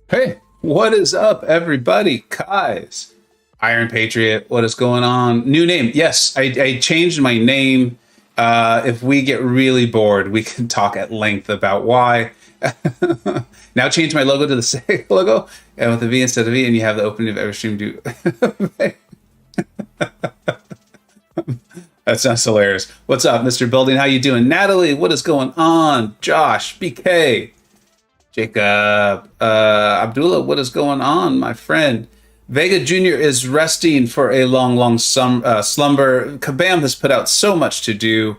Hey, what is up, everybody? Kai's Iron Patriot. What is going on? New name. Yes, I changed my name. If we get really bored, we can talk at length about why. Now change my logo to the same logo and with a V instead of V, and you have the opening of every stream do. That sounds hilarious. What's up, Mr. Building? How you doing? Natalie, what is going on? Josh, BK. Jacob, Abdullah, what is going on, my friend? Vega Jr. is resting for a long slumber. Kabam has put out so much to do,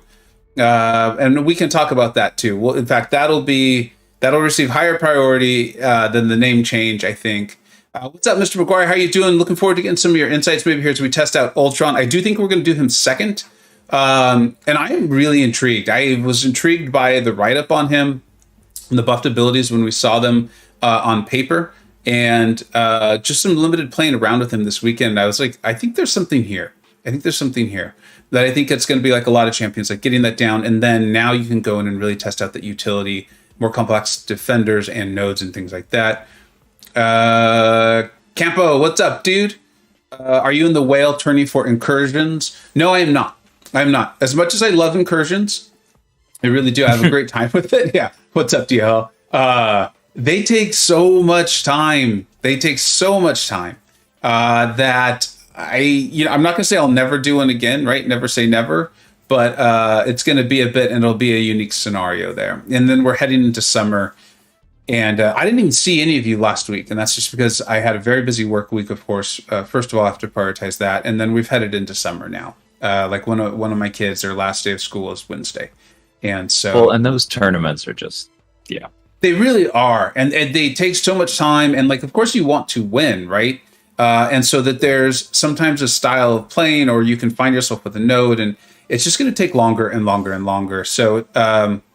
and we can talk about that too. Well, in fact, that'll receive higher priority than the name change, I think. What's up, Mr. McGuire? How you doing? Looking forward to getting some of your insights maybe here as we test out Ultron. I do think we're going to do him second, and I am really intrigued. I was intrigued by the write-up on him, the buffed abilities when we saw them on paper, and just some limited playing around with him this weekend. I was like, I think there's something here. That I think it's going to be like a lot of champions, like getting that down, and then now you can go in and really test out that utility, more complex defenders and nodes and things like that. Campo, what's up, dude? Are you in the whale tourney for incursions? No, I am not. As much as I love incursions, I really do. I have a great time with it. Yeah. What's up, DL? They take so much time. That I'm not going to say I'll never do one again, right? Never say never. But it's going to be a bit, and it'll be a unique scenario there. And then we're heading into summer. And I didn't even see any of you last week. And that's just because I had a very busy work week, of course. First of all, I have to prioritize that. And then we've headed into summer now. Like one of my kids, their last day of school is Wednesday. And so, well, and those tournaments are just, yeah, they really are, and they take so much time. And like, of course, you want to win, right? And so that there's sometimes a style of playing, or you can find yourself with a node, and it's just going to take longer and longer and longer. So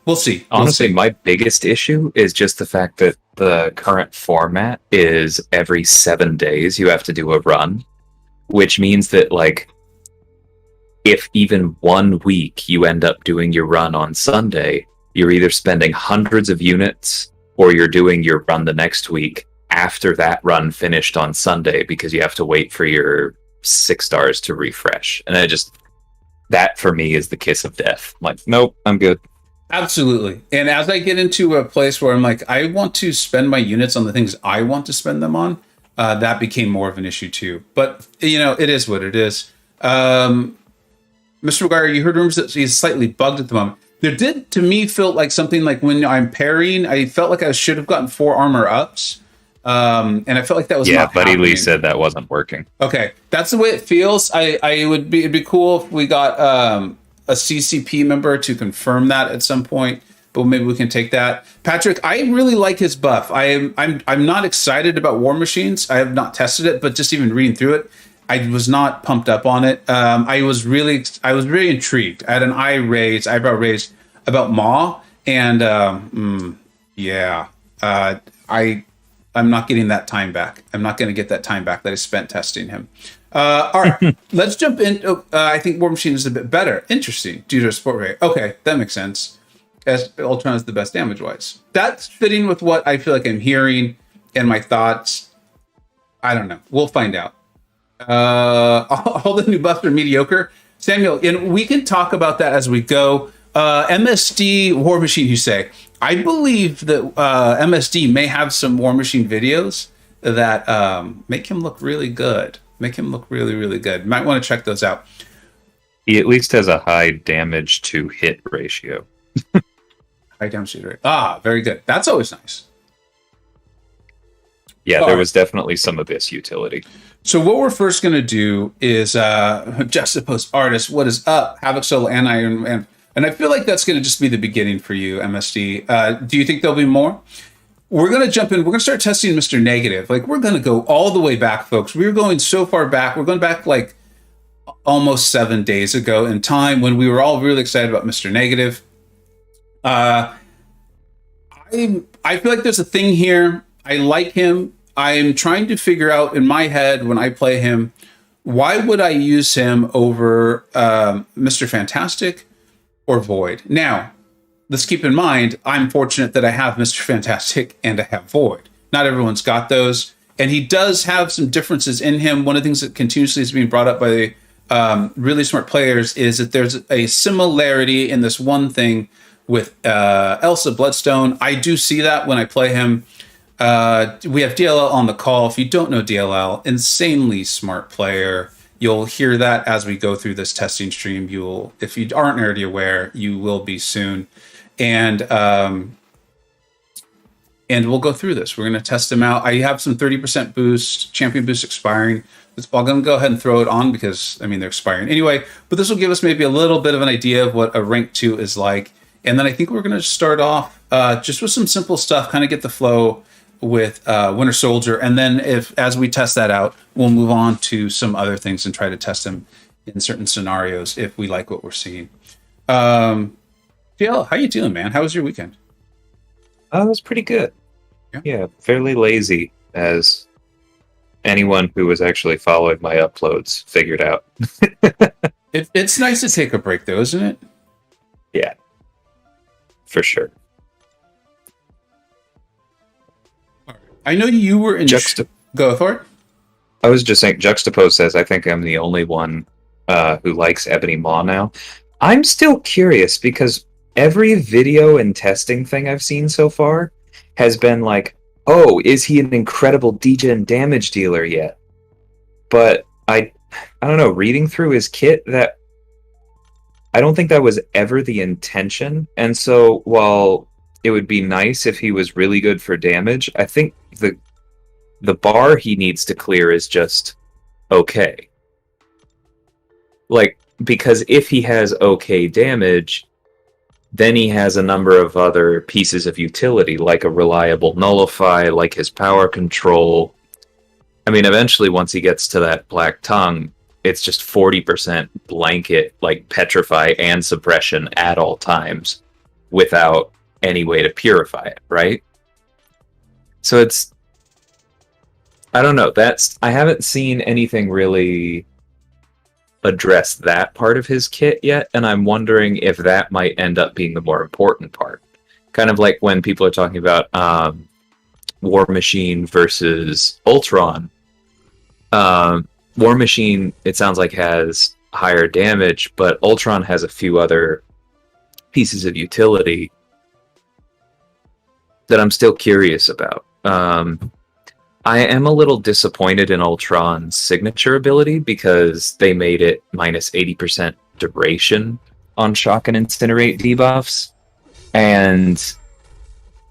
we'll see. Honestly, my biggest issue is just the fact that the current format is every 7 days you have to do a run, which means that like, if even 1 week you end up doing your run on Sunday, you're either spending hundreds of units or you're doing your run the next week after that run finished on Sunday because you have to wait for your 6 stars to refresh. And that for me is the kiss of death. I'm like, nope, I'm good. Absolutely. And as I get into a place where I'm like, I want to spend my units on the things I want to spend them on, that became more of an issue too. But, it is what it is. Mr. McGuire, you heard rumors that he's slightly bugged at the moment. There did, to me, feel like something like when I'm parrying, I felt like I should have gotten 4 armor ups. And I felt like that was not Buddy happening. Lee said that wasn't working. Okay, that's the way it feels. It'd be cool if we got a CCP member to confirm that at some point, but maybe we can take that. Patrick, I really like his buff. I'm not excited about War Machines. I have not tested it, but just even reading through it, I was not pumped up on it. I was really intrigued. I had an eyebrow raised about Maw, and I'm not getting that time back. I'm not going to get that time back that I spent testing him. All right, let's jump in. I think War Machine is a bit better. Interesting, due to a sport rate. Okay, that makes sense. As Ultron is the best damage-wise. That's fitting with what I feel like I'm hearing and my thoughts. I don't know. We'll find out. All the new buffs are mediocre. Samuel, and we can talk about that as we go. MSD War Machine, you say. I believe that MSD may have some War Machine videos that make him look really good. Make him look really, really good. Might want to check those out. He at least has a high damage to hit ratio. High damage to hit rate. Ah, very good. That's always nice. Yeah, there was definitely some of this utility. So what we're first going to do is juxtapose artists. What is up? Havoc Solo and Iron Man. And I feel like that's going to just be the beginning for you, MSD. Do you think there'll be more? We're going to jump in. We're going to start testing Mr. Negative. Like, we're going to go all the way back, folks. We're going so far back. We're going back like almost 7 days ago in time when we were all really excited about Mr. Negative. I feel like there's a thing here. I like him. I'm trying to figure out in my head when I play him, why would I use him over Mr. Fantastic or Void? Now, let's keep in mind, I'm fortunate that I have Mr. Fantastic and I have Void. Not everyone's got those. And he does have some differences in him. One of the things that continuously is being brought up by really smart players is that there's a similarity in this one thing with Elsa Bloodstone. I do see that when I play him. We have DLL on the call. If you don't know DLL, insanely smart player. You'll hear that as we go through this testing stream. If you aren't already aware, you will be soon. And we'll go through this. We're going to test him out. I have some 30% boost, champion boost expiring. I'm going to go ahead and throw it on because, I mean, they're expiring anyway. But this will give us maybe a little bit of an idea of what a rank 2 is like. And then I think we're going to start off just with some simple stuff, kind of get the flow with Winter Soldier. And then as we test that out, we'll move on to some other things and try to test them in certain scenarios if we like what we're seeing. DL, how you doing, man? How was your weekend? It was pretty good. Yeah, fairly lazy, as anyone who was actually following my uploads figured out. It's nice to take a break, though, isn't it? Yeah, for sure. I know you were in... Go for it. I was just saying, Juxtapose says, I think I'm the only one who likes Ebony Maw now. I'm still curious, because every video and testing thing I've seen so far has been like, oh, is he an incredible degen damage dealer yet? But I don't know, reading through his kit, that I don't think that was ever the intention. And so while it would be nice if he was really good for damage, I think the bar he needs to clear is just okay. Like, because if he has okay damage, then he has a number of other pieces of utility, like a reliable nullify, like his power control. I mean, eventually, once he gets to that Black Tongue, it's just 40% blanket, like petrify and suppression at all times, without any way to purify it, right? So it's... I don't know. I haven't seen anything really address that part of his kit yet, and I'm wondering if that might end up being the more important part. Kind of like when people are talking about War Machine versus Ultron. War Machine, it sounds like, has higher damage, but Ultron has a few other pieces of utility that I'm still curious about. I am a little disappointed in Ultron's signature ability because they made it minus 80% duration on shock and incinerate debuffs. And,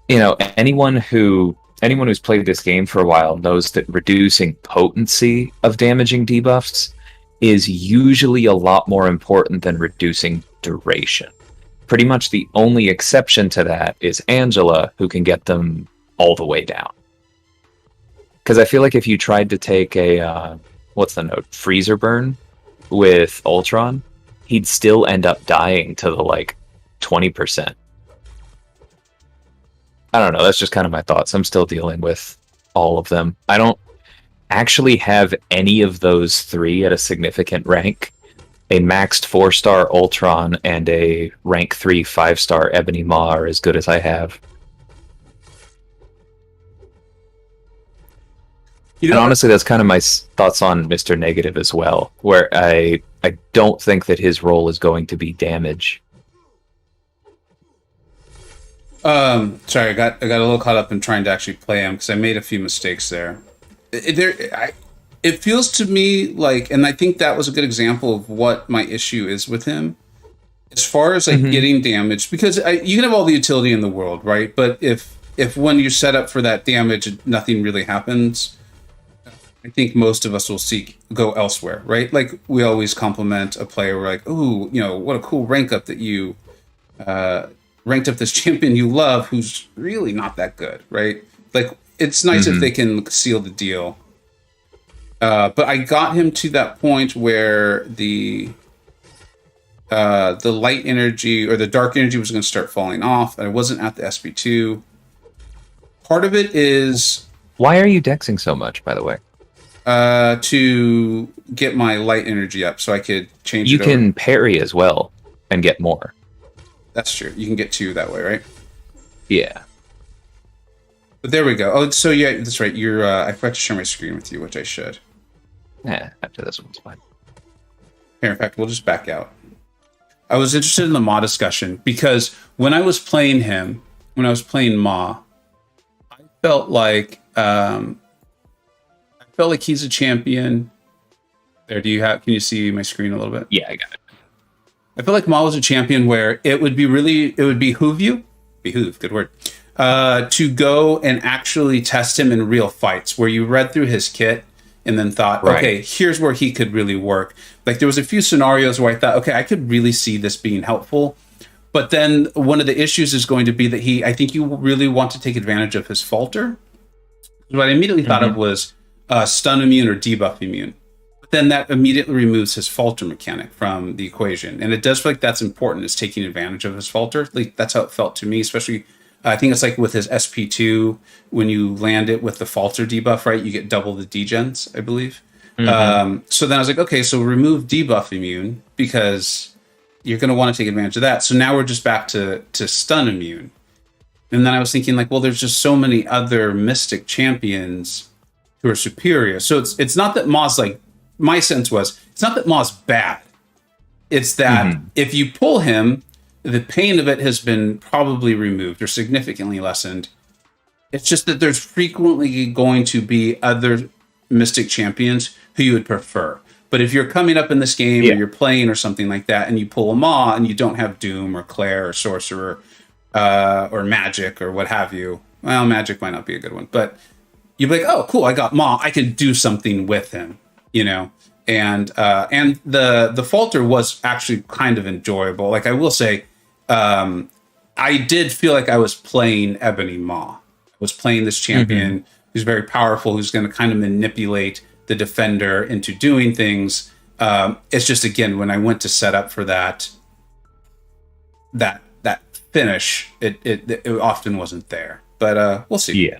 you know, anyone who's played this game for a while knows that reducing potency of damaging debuffs is usually a lot more important than reducing duration. Pretty much the only exception to that is Angela, who can get them all the way down. Because I feel like if you tried to take a, freezer burn with Ultron, he'd still end up dying to the, 20%. I don't know, that's just kind of my thoughts. I'm still dealing with all of them. I don't actually have any of those three at a significant rank. A maxed 4-star Ultron and a rank 3 5-star Ebony Maw are as good as I have. You know, and honestly, that's kind of my thoughts on Mr. Negative as well, where I don't think that his role is going to be damage. Sorry, I got a little caught up in trying to actually play him because I made a few mistakes there. It feels to me like, and I think that was a good example of what my issue is with him, as far as getting damaged, because you can have all the utility in the world, right? But if when you're set up for that damage, nothing really happens, I think most of us will go elsewhere, right? Like, we always compliment a player. We're like, "Ooh, you know, what a cool rank up that you ranked up this champion you love, who's really not that good," right? Like, it's nice if they can seal the deal. But I got him to that point where the light energy or the dark energy was going to start falling off. I wasn't at the SP2. Part of it is... Why are you dexing so much, by the way? To get my light energy up so I could change it over. You can parry as well and get more. That's true. You can get 2 that way, right? Yeah. But there we go. Oh, so yeah, that's right. You're. I forgot to share my screen with you, which I should. Yeah, after this one's fine. Here, in fact, we'll just back out. I was interested in the Maw discussion because when I was playing him, when I was playing Maw, I felt like he's a champion. There, can you see my screen a little bit? Yeah, I got it. I feel like Maw was a champion where it would behoove you, good word, to go and actually test him in real fights where you read through his kit and then thought, right. Okay, here's where he could really work. Like there was a few scenarios where I thought, okay, I could really see this being helpful. But then one of the issues is going to be that I think you really want to take advantage of his falter. What I immediately thought of was stun immune or debuff immune. But then that immediately removes his falter mechanic from the equation. And it does feel like that's important, is taking advantage of his falter. Like that's how it felt to me, especially I think it's like with his SP2, when you land it with the falter debuff, right? You get double the degens, I believe. So then I was like, okay, so remove debuff immune because you're going to want to take advantage of that. So now we're just back to stun immune. And then I was thinking like, well, there's just so many other Mystic champions who are superior. So it's not that Maw's like, my sense was, it's not that Maw's bad. It's that if you pull him, the pain of it has been probably removed or significantly lessened. It's just that there's frequently going to be other Mystic champions who you would prefer. But if you're coming up in this game or you're playing or something like that and you pull a Maw and you don't have Doom or Claire or Sorcerer or Magic or what have you, well, Magic might not be a good one, but you'd be like, oh, cool, I got Maw. I can do something with him, you know? And the falter was actually kind of enjoyable. Like I will say, I did feel like I was playing Ebony Maw. I was playing this champion who's very powerful, who's going to kind of manipulate the defender into doing things. It's just, again, when I went to set up for that finish, it often wasn't there. But we'll see. Yeah.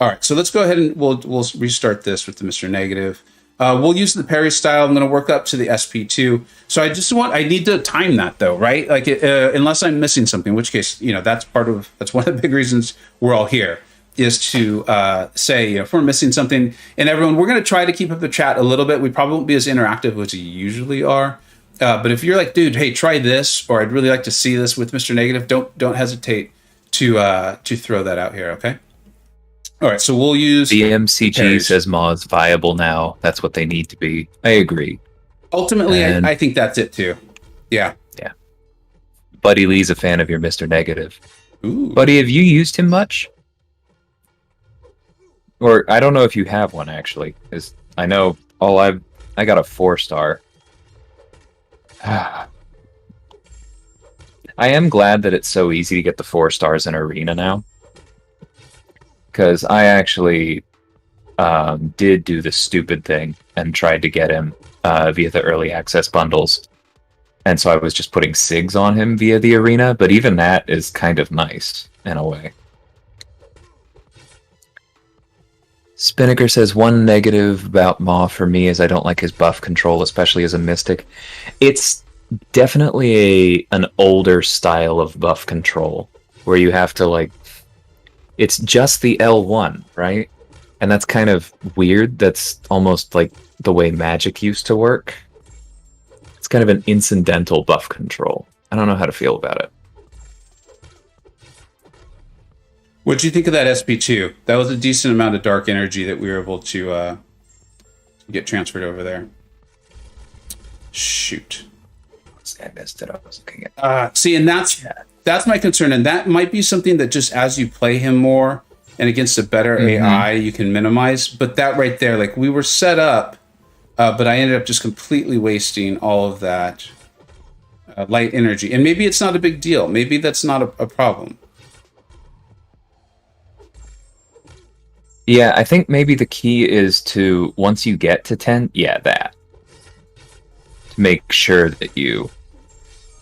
All right, so let's go ahead and we'll restart this with the Mr. Negative. We'll use the parry style. I'm going to work up to the SP2. So I need to time that though, right? Like unless I'm missing something, in which case, that's one of the big reasons we're all here, is to say, if we're missing something. And everyone, we're going to try to keep up the chat a little bit. We probably won't be as interactive as we usually are. But if you're like, dude, hey, try this, or I'd really like to see this with Mr. Negative, don't hesitate to throw that out here, okay? All right, so we'll use... The MCG says Maw is viable now. That's what they need to be. I agree. Ultimately, I think that's it too. Yeah. Yeah. Buddy Lee's a fan of your Mr. Negative. Ooh. Buddy, have you used him much? Or I don't know if you have one, actually. Because I know I got a 4-star. I am glad that it's so easy to get the 4 stars in Arena now. Because I actually did do the stupid thing and tried to get him via the early access bundles. And so I was just putting SIGs on him via the arena, but even that is kind of nice in a way. Spinnaker says, one negative about Maw for me is I don't like his buff control, especially as a Mystic. It's definitely an older style of buff control, where you have to it's just the L1, right? And that's kind of weird. That's almost like the way Magic used to work. It's kind of an incidental buff control. I don't know how to feel about it. What do you think of that SP2? That was a decent amount of dark energy that we were able to get transferred over there. Shoot. I missed it. I was looking at. See, and that's my concern, and that might be something that just as you play him more and against a better AI, you can minimize. But that right there, we were set up, but I ended up just completely wasting all of that light energy. And maybe it's not a big deal. Maybe that's not a problem. Yeah, I think maybe the key is to, once you get to 10, to make sure that you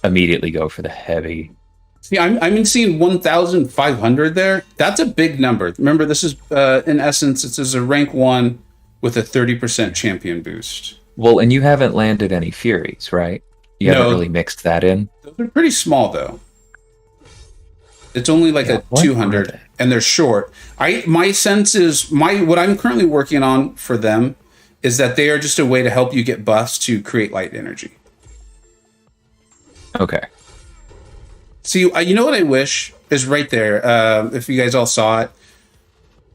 immediately go for the heavy. See, I'm seeing 1,500 there. That's a big number. Remember, this is, in essence, this is a rank 1 with a 30% champion boost. Well, and you haven't landed any Furies, right? You haven't really mixed that in? Those are pretty small, though. It's only like Yeah, a what 200, are they? and they're short. My sense is what I'm currently working on for them is that they are just a way to help you get buffs to create light energy. Okay. See, you know what I wish is right there. If you guys all saw it,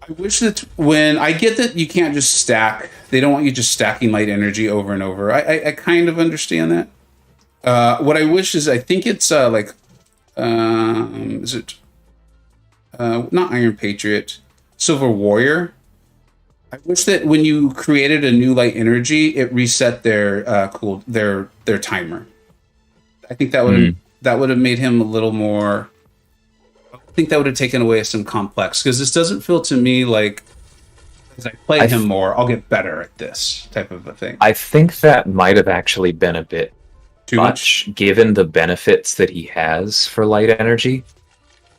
I wish that when I get that you can't just stack, they don't want you just stacking light energy over and over. I kind of understand that. What I wish is I think it's is it not Iron Patriot, Silver Warrior. I wish that when you created a new light energy, it reset their their timer. I think that would have made him a little more. I think that would have taken away some complex, because this doesn't feel to me like as I play him more, I'll get better at this type of a thing. I think that might have actually been a bit Too much, given the benefits that he has for light energy.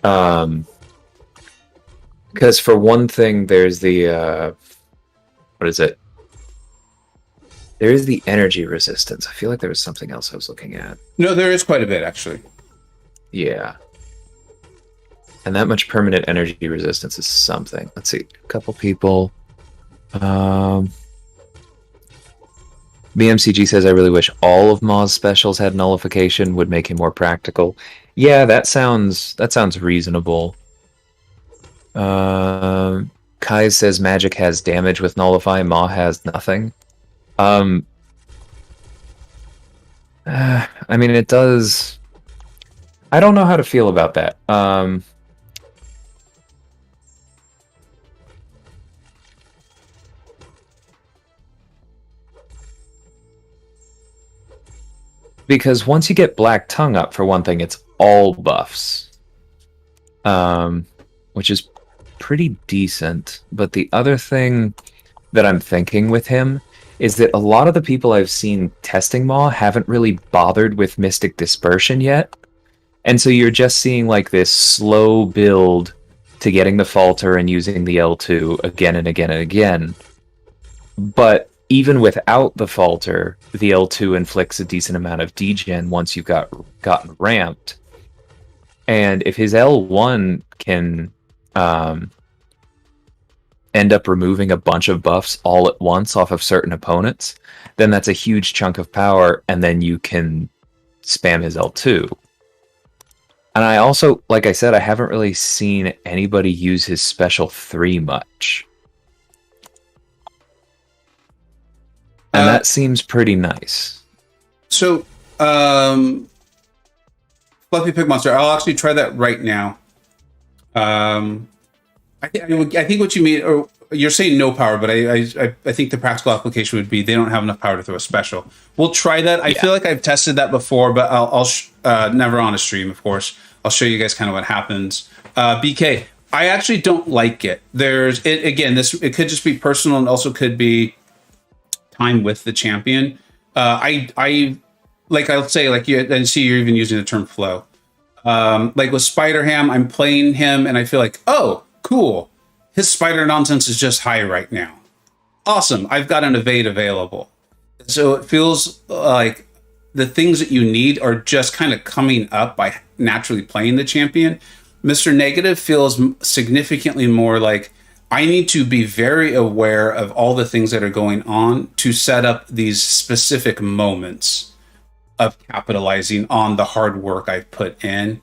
Because for one thing, there's the what is it? There is the energy resistance. I feel like there was something else I was looking at. No, there is quite a bit actually. Yeah. And that much permanent energy resistance is something. Let's see. A couple people. BMCG says, I really wish all of Maw's specials had nullification, would make him more practical. Yeah, that sounds reasonable. Kai says magic has damage with nullify, Maw has nothing. I mean, it does. I don't know how to feel about that. Because once you get Black Tongue up, for one thing, it's all buffs. Which is pretty decent. But the other thing that I'm thinking with him is that a lot of the people I've seen testing Maw haven't really bothered with Mystic Dispersion yet. And so you're just seeing like this slow build to getting the Falter and using the L2 again and again and again. But even without the Falter, the L2 inflicts a decent amount of degen once you've gotten ramped. And if his L1 can end up removing a bunch of buffs all at once off of certain opponents, then that's a huge chunk of power, and then you can spam his L2. And I also, like I said, I haven't really seen anybody use his special 3 much. And that seems pretty nice. So, Fluffy Pig Monster, I'll actually try that right now. I think what you mean, or you're saying no power, but I think the practical application would be they don't have enough power to throw a special. We'll try that. I feel like I've tested that before, but I'll never on a stream, of course. I'll show you guys kind of what happens. BK, I actually don't like it. It could just be personal, and also could be time with the champion. I'll say, like, you and see you're even using the term flow. Like with Spider Ham, I'm playing him and I feel like, oh, cool. His spider nonsense is just high right now. Awesome. I've got an evade available. So it feels like the things that you need are just kind of coming up by naturally playing the champion. Mr. Negative feels significantly more like I need to be very aware of all the things that are going on to set up these specific moments of capitalizing on the hard work I've put in.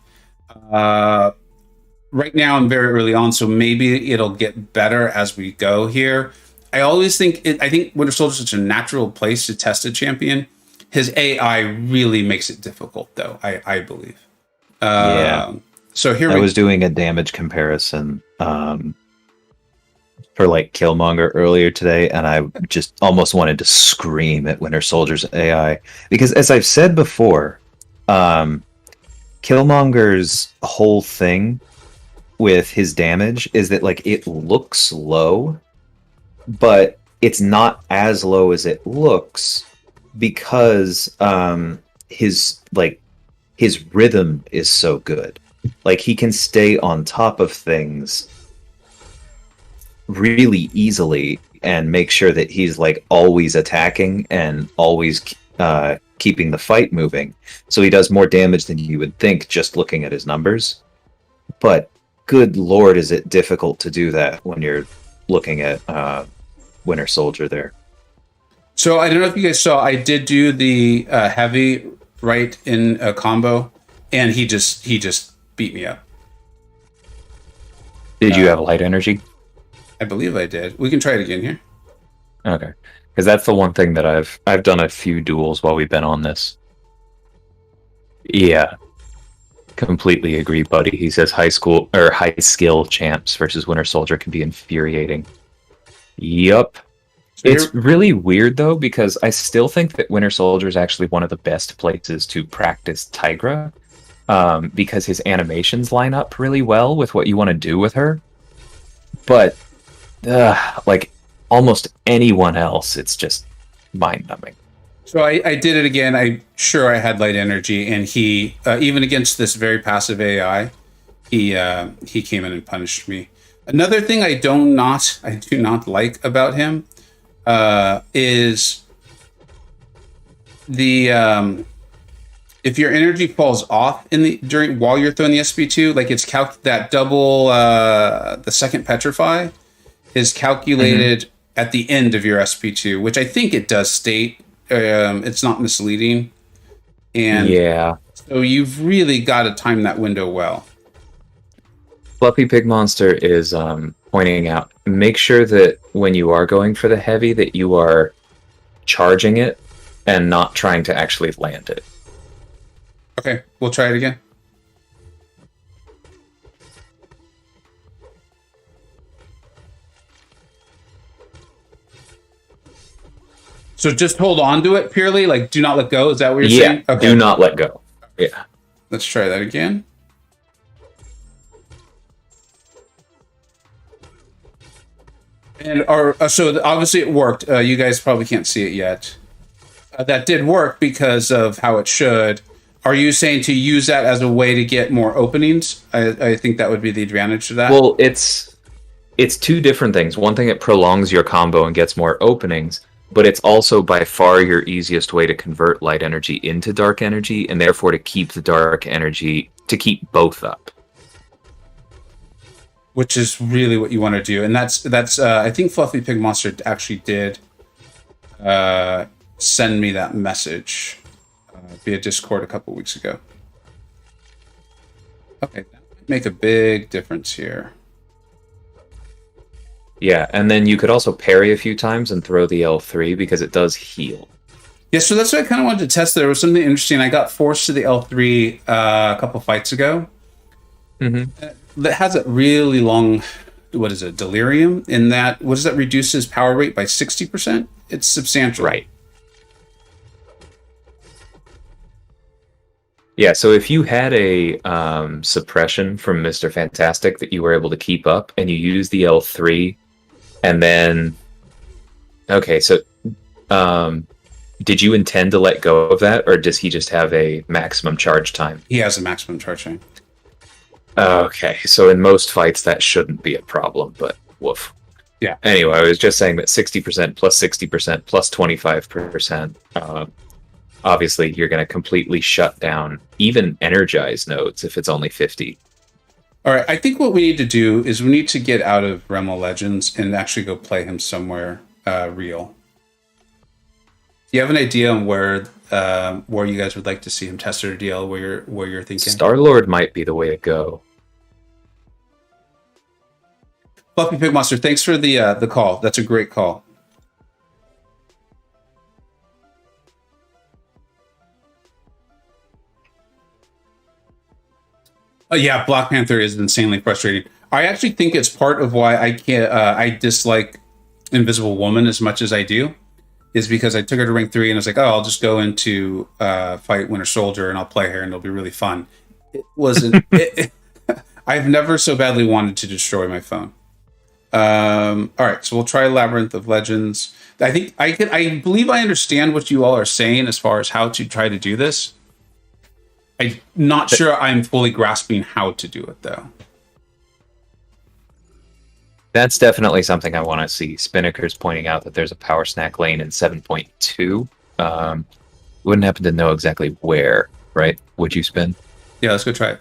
Right now I'm very early on, so maybe it'll get better as we go here. I think Winter Soldier is such a natural place to test a champion. His AI really makes it difficult, though, I believe. So here I was doing a damage comparison for like Killmonger earlier today, and I just almost wanted to scream at Winter Soldier's AI. Because as I've said before, Killmonger's whole thing with his damage is that like it looks low, but it's not as low as it looks because his rhythm is so good. Like he can stay on top of things really easily and make sure that he's like always attacking and always keeping the fight moving. So he does more damage than you would think just looking at his numbers. but good lord, is it difficult to do that when you're looking at Winter Soldier there. So I don't know if you guys saw, I did do the heavy right in a combo, and he just beat me up. Did you have light energy? I believe I did. We can try it again here. Okay, because that's the one thing that I've done a few duels while we've been on this. Yeah, completely agree, buddy. He says high skill champs versus Winter Soldier can be infuriating. Yup. It's really weird though, because I still think that Winter Soldier is actually one of the best places to practice Tigra, because his animations line up really well with what you want to do with her. But like almost anyone else, it's just mind-numbing. So I did it again. I had light energy, and he even against this very passive AI, he came in and punished me. Another thing I do not like about him is the if your energy falls off while you're throwing the SP2, like it's that double the second petrify is calculated at the end of your SP2, which I think it does state. It's not misleading, and yeah, so you've really got to time that window well. Fluffy Pig Monster is pointing out, make sure that when you are going for the heavy that you are charging it and not trying to actually land it. Okay, we'll try it again. So just hold on to it purely, like do not let go. Is that what you're saying? Okay. Do not let go. Yeah. Let's try that again. And so obviously it worked. You guys probably can't see it yet. That did work because of how it should. Are you saying to use that as a way to get more openings? I think that would be the advantage to that. Well, it's two different things. One thing, it prolongs your combo and gets more openings, but it's also by far your easiest way to convert light energy into dark energy, and therefore to keep the dark energy, to keep both up. Which is really what you want to do. And that's I think Fluffy Pig Monster actually did send me that message via Discord a couple weeks ago. Okay, that might make a big difference here. Yeah, and then you could also parry a few times and throw the L3 because it does heal. Yeah, so that's what I kind of wanted to test. There was something interesting. I got forced to the L3 a couple fights ago. That has a really long, what is it, delirium? In that, what does that reduce his power rate by 60%? It's substantial. Right. Yeah, so if you had a suppression from Mr. Fantastic that you were able to keep up, and you use the L3, and then... Okay, so did you intend to let go of that, or does he just have a maximum charge time? He has a maximum charge time. Okay, so in most fights that shouldn't be a problem, but woof. Yeah. Anyway, I was just saying that 60% plus 60% plus 25%, obviously you're going to completely shut down even energized nodes if it's only 50. All right, I think what we need to do is we need to get out of Realm of Legends and actually go play him somewhere real. Do you have an idea on where you guys would like to see him test or deal? Where you're thinking Star-Lord might be the way to go. Fluffy Pig Monster, thanks for the call. That's a great call. Yeah, Black Panther is insanely frustrating. I actually think it's part of why I dislike Invisible Woman as much as I do, is because I took her to rank 3 and I was like, oh, I'll just go into fight Winter Soldier and I'll play her and it'll be really fun. It wasn't. I've never so badly wanted to destroy my phone. All right, so we'll try Labyrinth of Legends. I believe I understand what you all are saying as far as how to try to do this. I'm not sure I'm fully grasping how to do it, though. That's definitely something I want to see. Spinnaker's pointing out that there's a power snack lane in 7.2. Wouldn't happen to know exactly where, right? Would you spin? Yeah, let's go try it.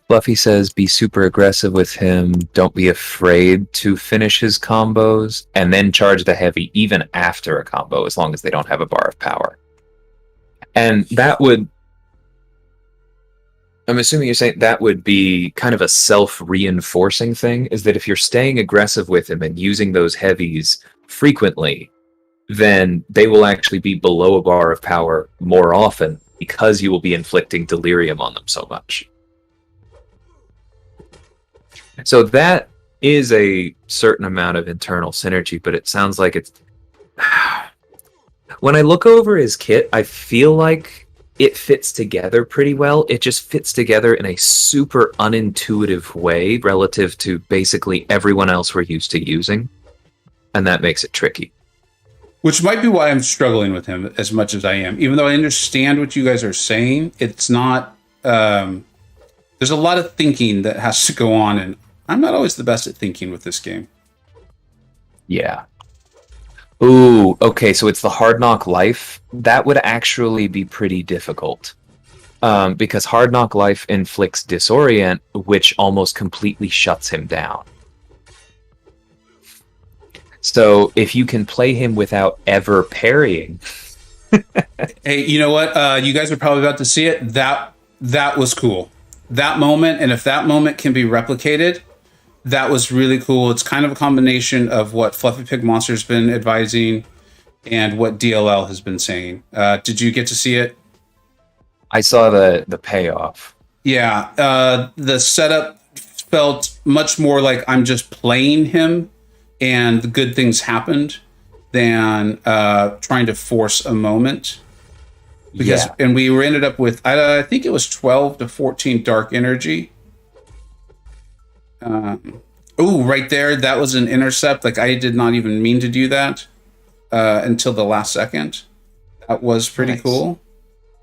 Fluffy says, be super aggressive with him. Don't be afraid to finish his combos and then charge the heavy even after a combo, as long as they don't have a bar of power. And that would, I'm assuming you're saying that would be kind of a self-reinforcing thing, is that if you're staying aggressive with him and using those heavies frequently, then they will actually be below a bar of power more often because you will be inflicting delirium on them so much. So that is a certain amount of internal synergy, but it sounds like it's... When I look over his kit, I feel like it fits together pretty well. It just fits together in a super unintuitive way relative to basically everyone else we're used to using. And that makes it tricky. Which might be why I'm struggling with him as much as I am. Even though I understand what you guys are saying, it's not... there's a lot of thinking that has to go on, and I'm not always the best at thinking with this game. Yeah. Ooh, okay, so it's the Hard Knock Life. That would actually be pretty difficult. Because Hard Knock Life inflicts Disorient, which almost completely shuts him down. So if you can play him without ever parrying... Hey, you know what? You guys are probably about to see it. That was cool. That moment, and if that moment can be replicated, that was really cool. It's kind of a combination of what Fluffy Pig Monster's been advising and what DLL has been saying. Did you get to see it? I saw the payoff. Yeah. The setup felt much more like I'm just playing him and the good things happened than trying to force a moment. Because, and we ended up with, I think it was 12 to 14 dark energy. Oh, right there. That was an intercept. Like, I did not even mean to do that until the last second. That was pretty cool.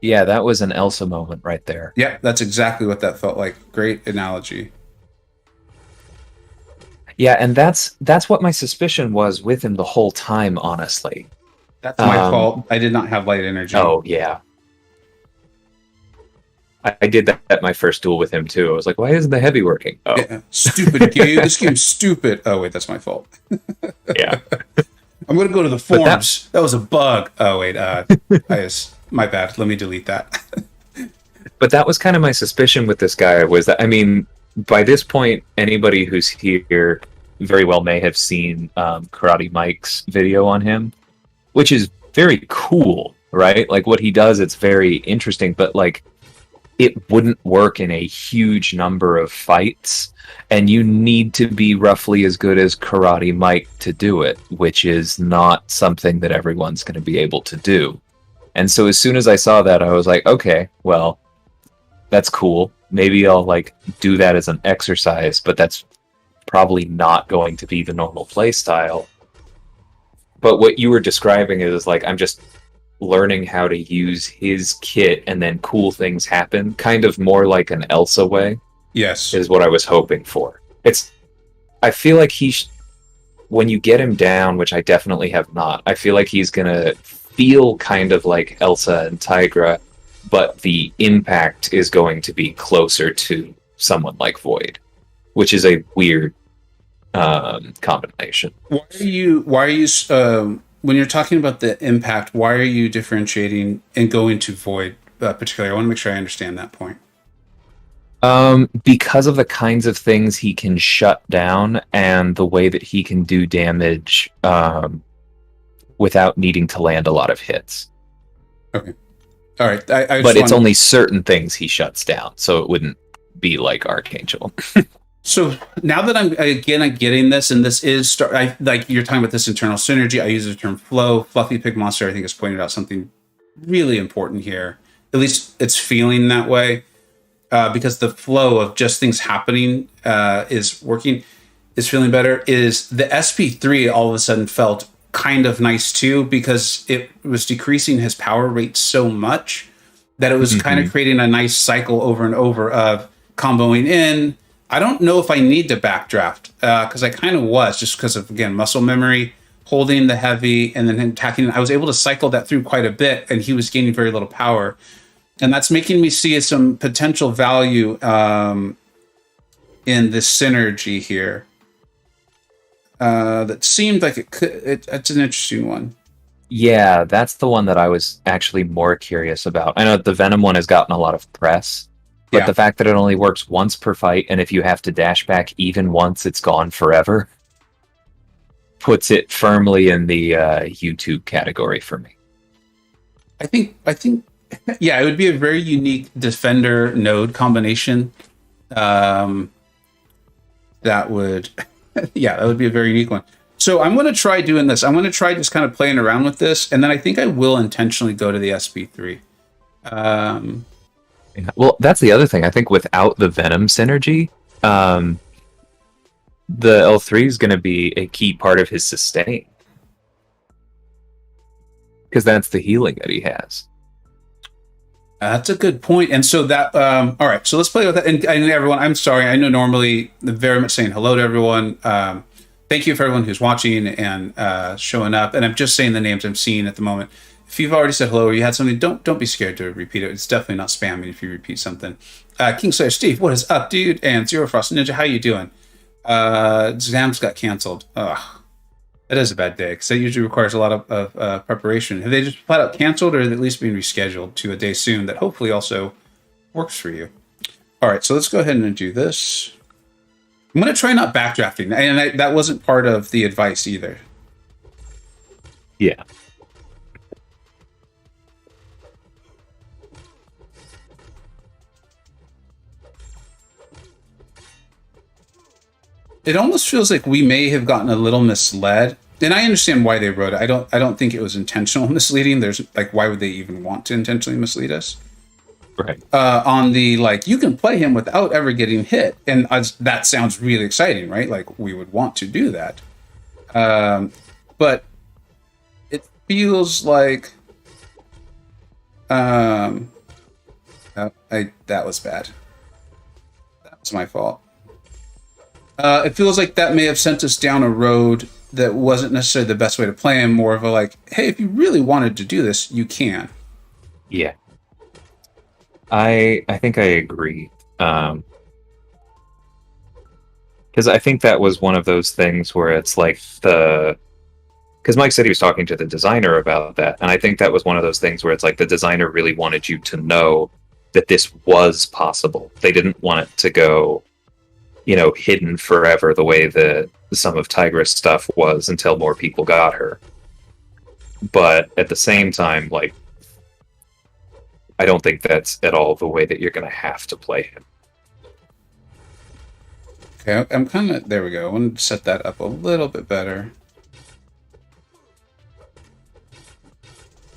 Yeah, that was an Elsa moment right there. Yeah, that's exactly what that felt like. Great analogy. Yeah, and that's what my suspicion was with him the whole time, honestly. That's my fault. I did not have light energy. Oh, yeah. I did that at my first duel with him, too. I was like, why isn't the heavy working? Oh. Yeah, stupid game. This game's stupid. Oh, wait, that's my fault. Yeah. I'm going to go to the forums. That was a bug. Oh, wait. My bad. Let me delete that. But that was kind of my suspicion with this guy, was that, I mean, by this point, anybody who's here very well may have seen Karate Mike's video on him, which is very cool, right? Like, what he does, it's very interesting, but, like, it wouldn't work in a huge number of fights, and you need to be roughly as good as Karate Mike to do it, which is not something that everyone's going to be able to do. And so as soon as I saw that, I was like, okay, well, that's cool. Maybe I'll, like, do that as an exercise, but that's probably not going to be the normal play style. But what you were describing is, like, I'm just learning how to use his kit and then cool things happen, kind of more like an Elsa way. Yes. Is what I was hoping for. I feel like when you get him down, which I definitely have not, I feel like he's gonna feel kind of like Elsa and Tigra, but the impact is going to be closer to someone like Void, which is a weird combination. Why are you when you're talking about the impact, why are you differentiating and going to Void particularly? I want to make sure I understand that point. Because of the kinds of things he can shut down and the way that he can do damage without needing to land a lot of hits. Okay. All right. But it's only certain things he shuts down, so it wouldn't be like Archangel. So now that I'm getting this, and this is like you're talking about this internal synergy, I use the term flow. Fluffy Pig Monster, I think, has pointed out something really important here. At least it's feeling that way, because the flow of just things happening is working, is feeling better. Is the SP3 all of a sudden felt kind of nice too, because it was decreasing his power rate so much that it was kind of creating a nice cycle over and over of comboing in. I don't know if I need to backdraft, because I kind of was, just because of, again, muscle memory, holding the heavy and then attacking. I was able to cycle that through quite a bit, and he was gaining very little power. And that's making me see some potential value in this synergy here. That seemed like it could. It's an interesting one. Yeah, that's the one that I was actually more curious about. I know the Venom one has gotten a lot of press, but Yeah. the fact that it only works once per fight, and if you have to dash back even once, it's gone forever, puts it firmly in the YouTube category for me. I think, yeah, it would be a very unique defender node combination. That would, yeah, that would be a very unique one. So I'm going to try doing this. I'm going to try just kind of playing around with this, and then I think I will intentionally go to the SP3. Well, that's the other thing. I think without the Venom synergy, the L3 is going to be a key part of his sustain. Because that's the healing that he has. That's a good point. And so that, all right, so let's play with that. And everyone, I'm sorry. I know normally very much saying hello to everyone. Thank you for everyone who's watching and showing up. And I'm just saying the names I'm seeing at the moment. If you've already said hello or you had something, don't be scared to repeat it. It's definitely not spamming if you repeat something. Kingslayer Steve, what is up, dude? And Zero Frost Ninja, how you doing? Exams got canceled. Ugh. That is a bad day because that usually requires a lot of preparation. Have they just flat out canceled, or at least being rescheduled to a day soon that hopefully also works for you? All right, so let's go ahead and do this. I'm going to try not backdrafting, and that wasn't part of the advice either. Yeah. It almost feels like we may have gotten a little misled, and I understand why they wrote it. I don't think it was intentional misleading. There's like, why would they even want to intentionally mislead us? Right. On the, like, you can play him without ever getting hit, and that sounds really exciting, right? Like, we would want to do that, but it feels like that was bad. That was my fault. It feels like that may have sent us down a road that wasn't necessarily the best way to play him. More of a like, hey, if you really wanted to do this, you can. Yeah. I think I agree. Because I think that was one of those things where it's like because Mike said he was talking to the designer about that, and I think that was one of those things where it's like the designer really wanted you to know that this was possible. They didn't want it to go, hidden forever the way that some of Tigress stuff was until more people got her. But at the same time, like, I don't think that's at all the way that you're going to have to play him. Okay, I'm kind of, there we go. I want to set that up a little bit better.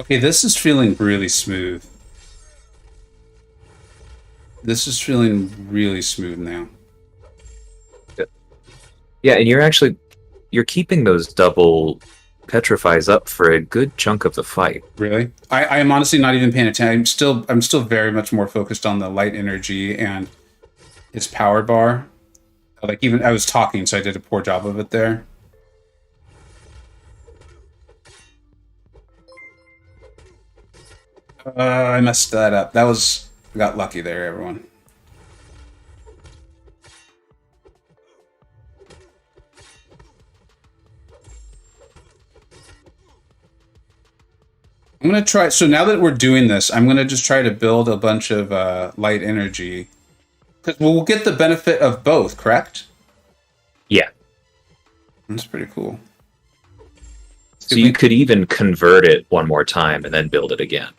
Okay, this is feeling really smooth. This is feeling really smooth now. Yeah, and you're keeping those double petrifies up for a good chunk of the fight. Really? I am honestly not even paying attention. I'm still very much more focused on the light energy and his power bar. Like, even I was talking, so I did a poor job of it there. I messed that up. I got lucky there, everyone. I'm going to try... So now that we're doing this, I'm going to just try to build a bunch of light energy. Because we'll get the benefit of both, correct? Yeah. That's pretty cool. So you could even convert it one more time and then build it again.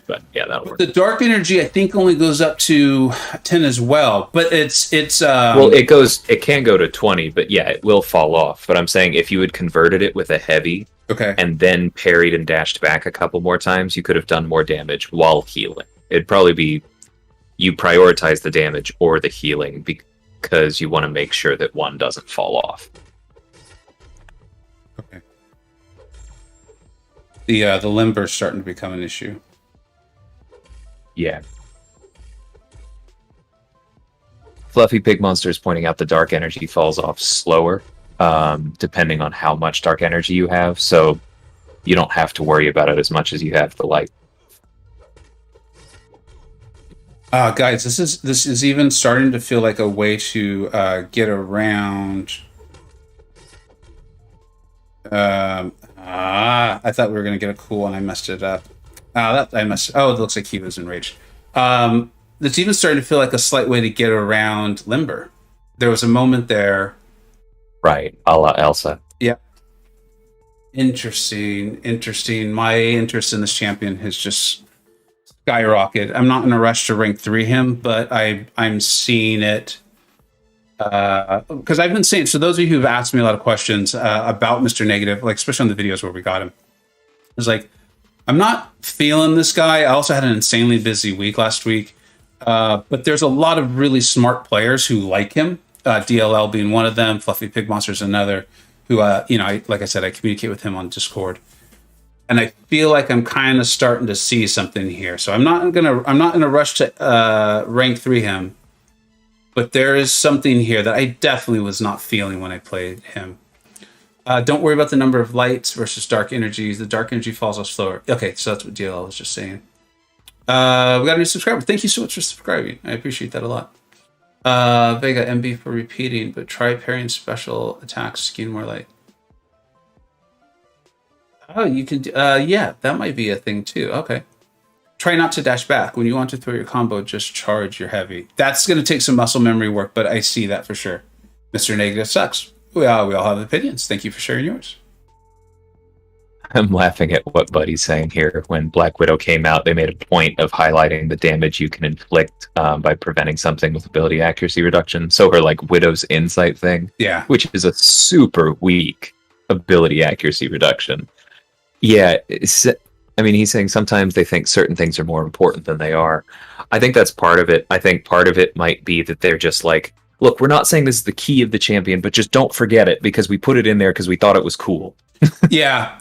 But yeah, that'll work. The dark energy, I think, only goes up to 10 as well. But it's well, it can go to 20, but yeah, it will fall off. But I'm saying if you had converted it with a heavy... Okay. And then parried and dashed back a couple more times, you could have done more damage while healing. It'd probably be you prioritize the damage or the healing because you want to make sure that one doesn't fall off. Okay. The limb burst starting to become an issue. Yeah. Fluffy Pig Monster is pointing out the dark energy falls off slower. Depending on how much dark energy you have, so you don't have to worry about it as much as you have the light. Guys, this is even starting to feel like a way to get around. I thought we were gonna get a cool and I messed it up. Oh, it looks like he was enraged. It's even starting to feel like a slight way to get around Limber. There was a moment there. Right, a la Elsa. Yeah. Interesting. My interest in this champion has just skyrocketed. I'm not in a rush to rank 3 him, but I'm seeing it because I've been saying, so those of you who've asked me a lot of questions about Mr. Negative, like especially on the videos where we got him, it's like, I'm not feeling this guy. I also had an insanely busy week last week, but there's a lot of really smart players who like him, DLL being one of them, Fluffy Pig Monster's another, who, like I said, I communicate with him on Discord. And I feel like I'm kind of starting to see something here. So I'm not in a rush to rank 3 him, but there is something here that I definitely was not feeling when I played him. Don't worry about the number of lights versus dark energies. The dark energy falls off slower. Okay, so that's what DLL was just saying. We got a new subscriber. Thank you so much for subscribing. I appreciate that a lot. Vega MB for repeating, but try parrying special attacks, skin more light. Oh, you can. Yeah, that might be a thing too. Okay. Try not to dash back. When you want to throw your combo, just charge your heavy. That's going to take some muscle memory work, but I see that for sure. Mr. Negative sucks. We all have opinions. Thank you for sharing yours. I'm laughing at what Buddy's saying here. When Black Widow came out, they made a point of highlighting the damage you can inflict by preventing something with ability accuracy reduction. So her like Widow's Insight thing, Yeah. which is a super weak ability accuracy reduction. Yeah, he's saying sometimes they think certain things are more important than they are. I think that's part of it. I think part of it might be that they're just like, look, we're not saying this is the key of the champion, but just don't forget it because we put it in there because we thought it was cool. Yeah.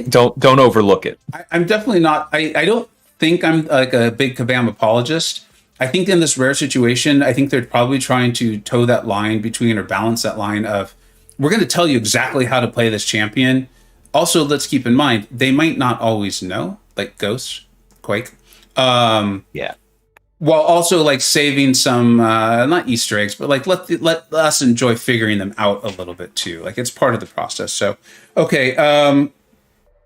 Don't overlook it. I'm definitely not. I don't think I'm like a big Kabam apologist. I think in this rare situation, I think they're probably trying to toe that line between or balance that line of, we're going to tell you exactly how to play this champion. Also, let's keep in mind, they might not always know, like Ghost, Quake. Yeah. While also like saving some, not Easter eggs, but like let us enjoy figuring them out a little bit too. Like it's part of the process. So, okay.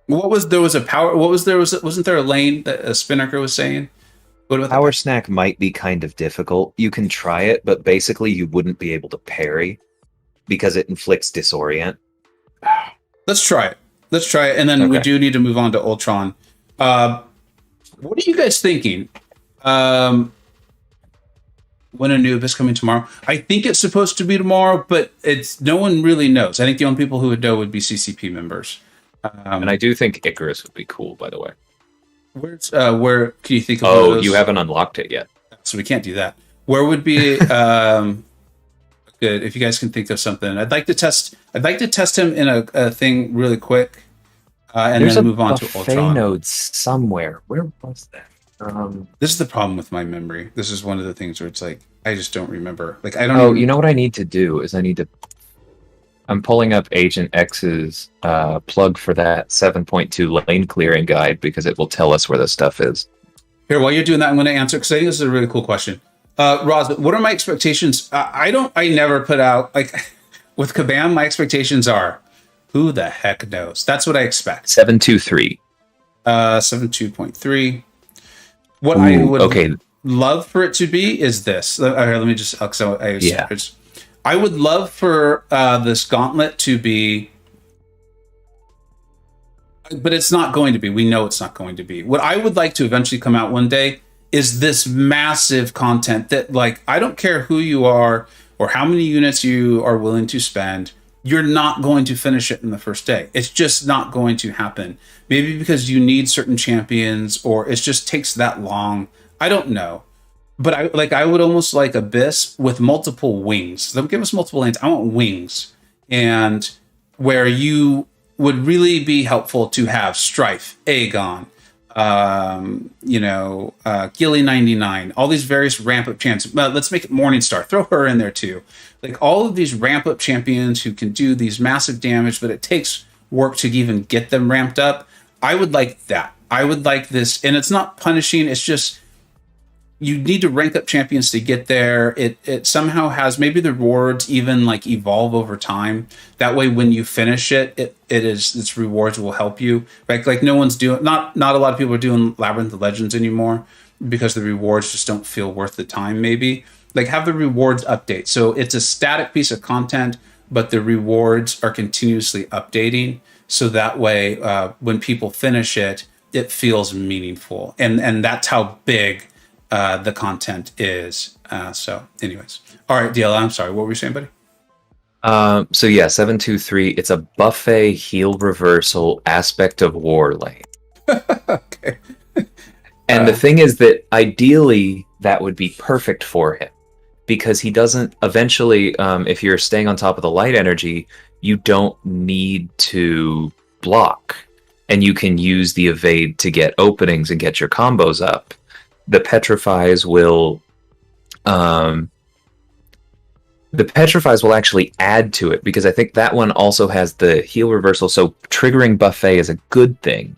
Wasn't there a lane that a Spinnaker was saying? What about Power Snack might be kind of difficult. You can try it, but basically you wouldn't be able to parry because it inflicts disorient. Let's try it. And then we do need to move on to Ultron. What are you guys thinking? When Anubis coming tomorrow? I think it's supposed to be tomorrow, but no one really knows. I think the only people who would know would be CCP members. And I do think Icarus would be cool, by the way. Where can you think of? Oh, you haven't unlocked it yet, so we can't do that. Where would be good if you guys can think of something? I'd like to test him in a thing really quick, and There's then move on to Ultron. nodes somewhere. Where was that? This is the problem with my memory. This is one of the things where it's like I just don't remember. Like I don't. Oh, you know what I need to do is I'm pulling up Agent X's plug for that 7.2 lane clearing guide because it will tell us where the stuff is. Here, while you're doing that, I'm going to answer because I think this is a really cool question. Roz, what are my expectations? I never put out like with Kabam. My expectations are, who the heck knows? That's what I expect. 723. 7.2.3. What I would love for it to be is this. Let me just. I would love for this Gauntlet to be, but it's not going to be. We know it's not going to be. What I would like to eventually come out one day is this massive content that, like, I don't care who you are or how many units you are willing to spend, you're not going to finish it in the first day. It's just not going to happen. Maybe because you need certain champions or it just takes that long. I don't know. But I would almost like Abyss with multiple wings. Don't give us multiple lanes. I want wings. And where you would really be helpful to have Strife, Aegon, Gilly 99, all these various ramp up champs. Let's make it Morningstar. Throw her in there too. Like all of these ramp up champions who can do these massive damage, but it takes work to even get them ramped up. I would like that. I would like this. And it's not punishing. It's just, you need to rank up champions to get there. It somehow has, maybe the rewards even like evolve over time. That way, when you finish its rewards will help you. Like no one's doing, not a lot of people are doing Labyrinth of Legends anymore because the rewards just don't feel worth the time. Maybe like have the rewards update. So it's a static piece of content, but the rewards are continuously updating. So that way, when people finish it, it feels meaningful, and that's how big the content is. So anyways, all right, DL, I'm sorry, what were you saying, buddy? So yeah, 723, it's a buffet heal reversal aspect of war lane. Okay. And the thing is that ideally that would be perfect for him, because he doesn't eventually, if you're staying on top of the light energy, you don't need to block, and you can use the evade to get openings and get your combos up. The petrifies will actually add to it, because I think that one also has the heal reversal, so triggering buffet is a good thing.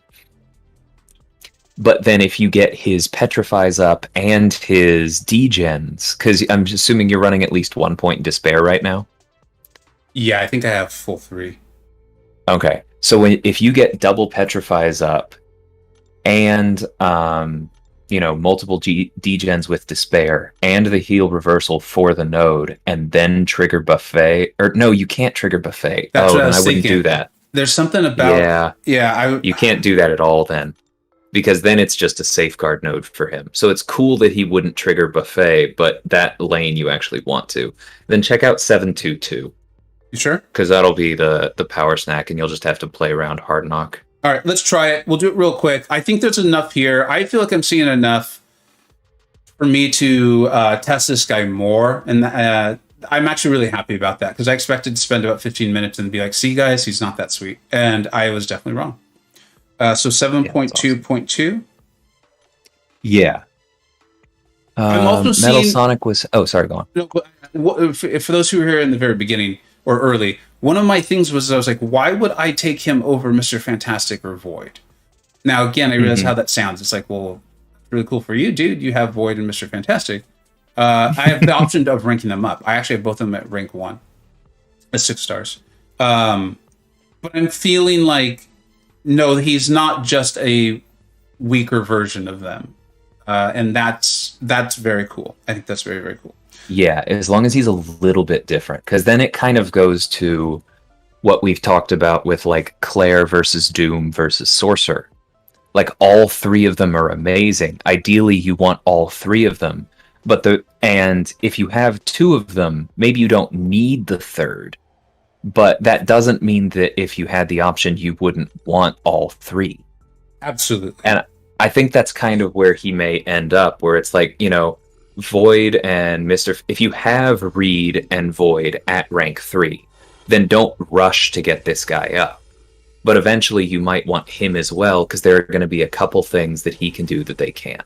But then if you get his petrifies up and his degens, because I'm assuming you're running at least 1 point in despair right now. Yeah, I think I have full 3. Okay, so if you get double petrifies up and multiple degens with despair and the heal reversal for the node, and then trigger buffet, or no, you can't trigger buffet. That's what I was I wouldn't thinking. do that. There's something about you can't do that at all then, because then it's just a safeguard node for him. So it's cool that he wouldn't trigger buffet, but that lane you actually want to. Then check out 722. You sure? Because that'll be the power snack, and you'll just have to play around hard knock. All right, let's try it. We'll do it real quick. I think there's enough here. I feel like I'm seeing enough for me to test this guy more. And I'm actually really happy about that, because I expected to spend about 15 minutes and be like, see, guys, he's not that sweet. And I was definitely wrong. So 7.2.2. Yeah. I'm also Metal seeing... Sonic was... Oh, sorry, go on. For those who were here in the very beginning or early, one of my things was I was like, why would I take him over Mr. Fantastic or Void? Now, again, I realize how that sounds. It's like, well, really cool for you, dude. You have Void and Mr. Fantastic. I have the option of ranking them up. I actually have both of them at rank 1. At 6 stars. But I'm feeling like, no, he's not just a weaker version of them. And that's very cool. I think that's very, very cool. Yeah, as long as he's a little bit different, because then it kind of goes to what we've talked about with like Claire versus Doom versus Sorcerer. Like all 3 of them are amazing. Ideally, you want all 3 of them, and if you have 2 of them, maybe you don't need the 3rd. But that doesn't mean that if you had the option, you wouldn't want all 3. Absolutely. And I think that's kind of where he may end up, where it's like, Void and Mr. If you have Reed and Void at rank 3, then don't rush to get this guy up. But eventually you might want him as well, because there are going to be a couple things that he can do that they can't.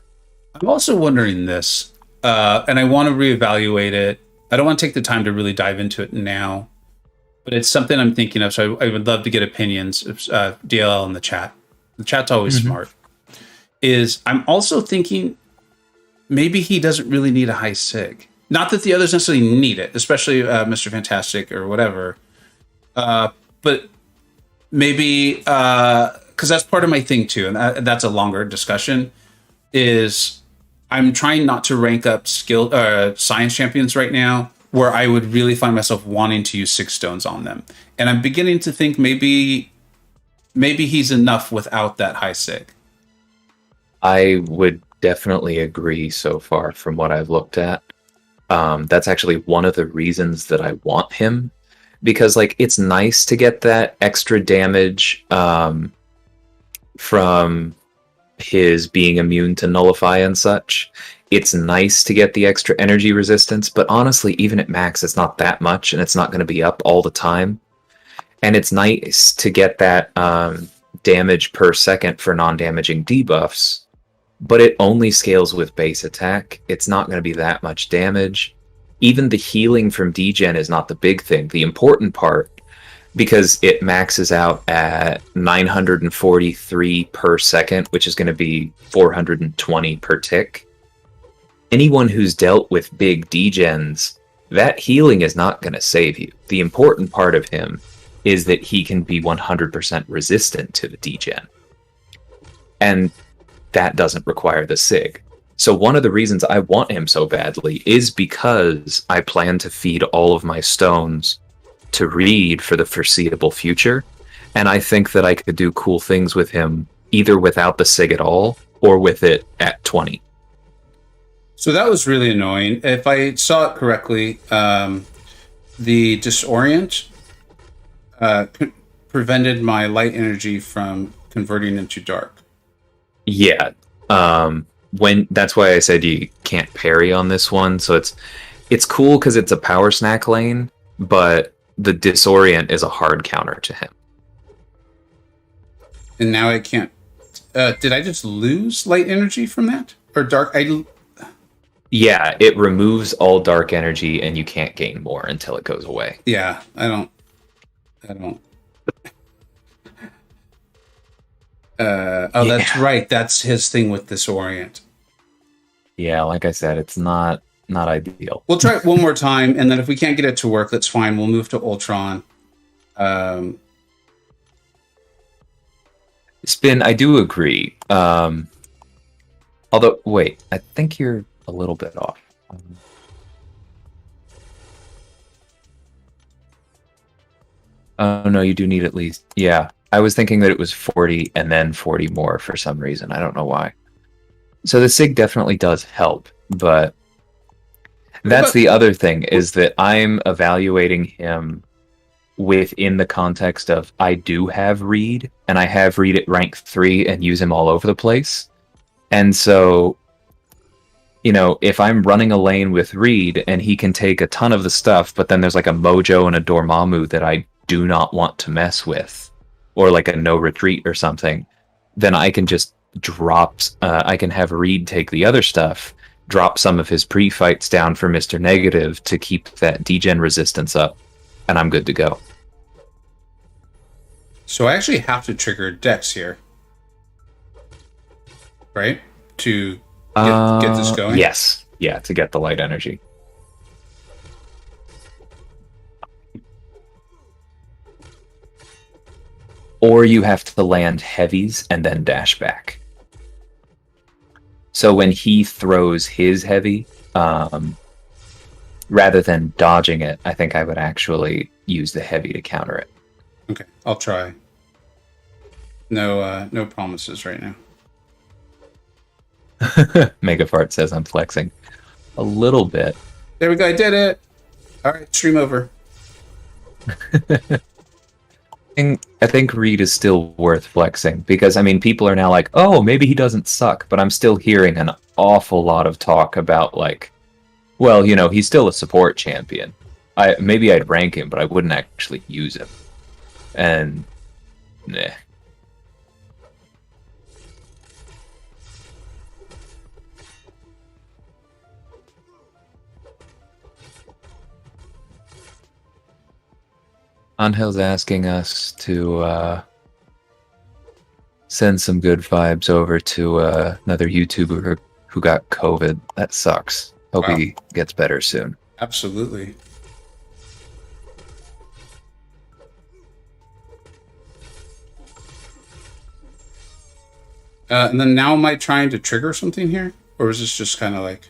I'm also wondering this, and I want to reevaluate it. I don't want to take the time to really dive into it now, but it's something I'm thinking of, so I would love to get opinions of DLL in the chat. The chat's always smart. I'm also thinking maybe he doesn't really need a high sig. Not that the others necessarily need it, especially Mr. Fantastic or whatever. But maybe, because that's part of my thing too, and that's a longer discussion, is I'm trying not to rank up science champions right now, where I would really find myself wanting to use 6 stones on them. And I'm beginning to think maybe he's enough without that high sig. I would definitely agree so far from what I've looked at. That's actually one of the reasons that I want him, because like it's nice to get that extra damage from his being immune to nullify and such. It's nice to get the extra energy resistance, but honestly, even at max, it's not that much, and it's not going to be up all the time. And it's nice to get that damage per second for non-damaging debuffs, but it only scales with base attack. It's not going to be that much damage. Even the healing from degen is not the big thing. The important part, because it maxes out at 943 per second, which is going to be 420 per tick, anyone who's dealt with big degens, that healing is not going to save you. The important part of him is that he can be 100% resistant to the degen. And that doesn't require the SIG. So one of the reasons I want him so badly is because I plan to feed all of my stones to Reed for the foreseeable future. And I think that I could do cool things with him either without the SIG at all or with it at 20. So that was really annoying. If I saw it correctly, the disorient prevented my light energy from converting into dark. Yeah. When that's why I said you can't parry on this one. So it's cool because it's a power snack lane, but the disorient is a hard counter to him. And now I can't. Did I just lose light energy from that? Or dark? Yeah, it removes all dark energy and you can't gain more until it goes away. Yeah, I don't. That's right. That's his thing with disorient. Yeah, like I said, it's not ideal. We'll try it one more time, and then if we can't get it to work, that's fine. We'll move to Ultron. Spin, I do agree. Although, wait, I think you're a little bit off. Oh, no, you do need at least... Yeah, I was thinking that it was 40 and then 40 more for some reason. I don't know why. So the SIG definitely does help, but that's the other thing, is that I'm evaluating him within the context of I do have Reed, and I have Reed at rank 3 and use him all over the place. And so, you know, if I'm running a lane with Reed and he can take a ton of the stuff, but then there's like a Mojo and a Dormammu that I do not want to mess with, or like a no retreat or something, then I can just I can have Reed take the other stuff, drop some of his pre-fights down for Mr. Negative to keep that degen resistance up, and I'm good to go. So I actually have to trigger Dex here, right? To get this going? Yes. Yeah, to get the light energy. Or you have to land heavies and then dash back. So when he throws his heavy, rather than dodging it, I think I would actually use the heavy to counter it. Okay, I'll try. No promises right now. Megafart says I'm flexing. A little bit. There we go, I did it! Alright, stream over. I think Reed is still worth flexing, because, I mean, people are now like, oh, maybe he doesn't suck, but I'm still hearing an awful lot of talk about, like, well, you know, he's still a support champion. Maybe I'd rank him, but I wouldn't actually use him. And, nah. Angel's asking us to send some good vibes over to another YouTuber who got COVID. That sucks. Hope he gets better soon. Absolutely. And then now am I trying to trigger something here? Or is this just kind of like...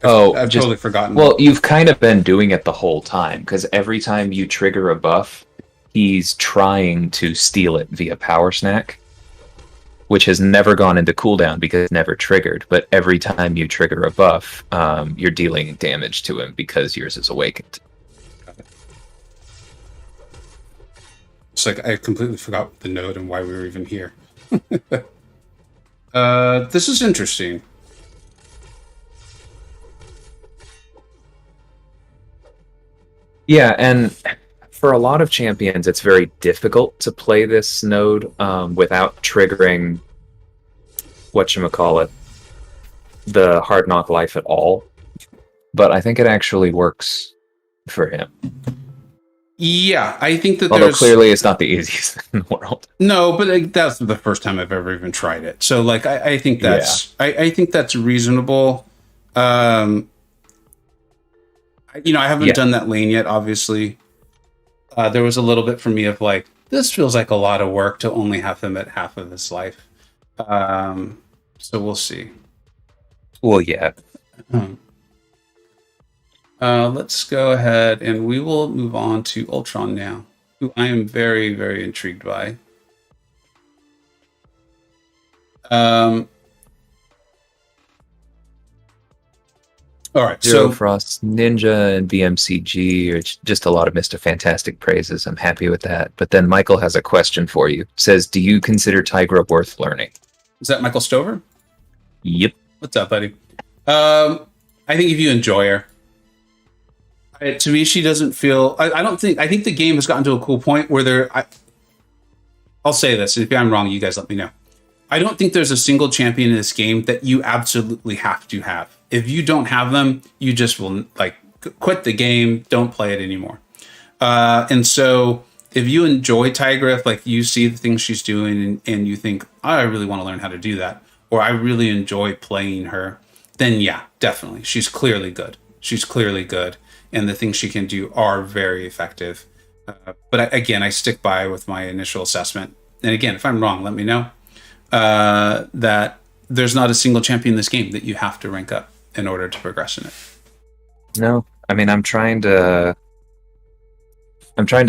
I've totally forgotten. Well, you've kind of been doing it the whole time, because every time you trigger a buff, he's trying to steal it via Power Snack, which has never gone into cooldown because it's never triggered. But every time you trigger a buff, you're dealing damage to him because yours is awakened. Got it. It's like I completely forgot the node and why we were even here. This is interesting. Yeah, and for a lot of champions, it's very difficult to play this node without triggering whatchamacallit, the Hard Knock Life at all. But I think it actually works for him. Yeah, I think that Although there's clearly it's not the easiest thing in the world. no, but like, that's the first time I've ever even tried it. So like, I think that's I think that's reasonable. I haven't Yeah. done that lane yet. Obviously, there was a little bit for me of like, this feels like a lot of work to only have him at half of his life. So we'll see. Well, yeah. Let's go ahead and we will move on to Ultron now, who I am very, very intrigued by. All right, Zero so Frost Ninja and BMCG are just a lot of Mr. Fantastic praises. I'm happy with that. But then Michael has a question for you. Says, do you consider Tigra worth learning? is that Michael Stover? Yep. What's up, buddy? I think if you enjoy her, to me, she doesn't feel. I don't think. I think the game has gotten to a cool point where I'll say this. If I'm wrong, you guys let me know. I don't think there's a single champion in this game that you absolutely have to have. If you don't have them, you just will like quit the game. Don't play it anymore. And so, if you enjoy Tigra, if like you see the things she's doing and you think, I really want to learn how to do that, or I really enjoy playing her, then yeah, definitely. She's clearly good. She's clearly good. And the things she can do are very effective. But again, I stick by with my initial assessment. And again, if I'm wrong, let me know. That there's not a single champion in this game that you have to rank up in order to progress in it. No, I mean, I'm trying to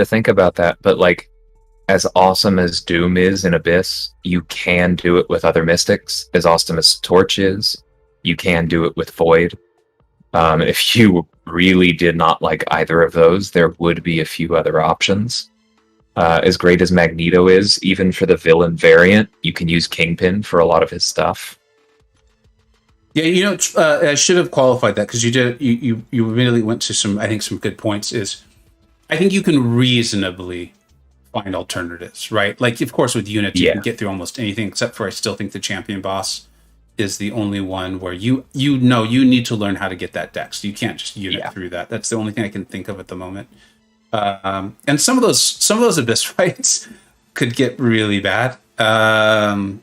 think about that, but like, as awesome as Doom is in Abyss, you can do it with other mystics. As awesome as Torch is, you can do it with Void. If you really did not like either of those, there would be a few other options. As great as Magneto is, even for the villain variant, you can use Kingpin for a lot of his stuff. Yeah, I should have qualified that because you did. You immediately went to some good points. I think you can reasonably find alternatives, right? Like, of course, with units, you can get through almost anything, except for I still think the champion boss is the only one where you need to learn how to get that dex. You can't just unit through that. That's the only thing I can think of at the moment. And some of those Abyss fights could get really bad. I'm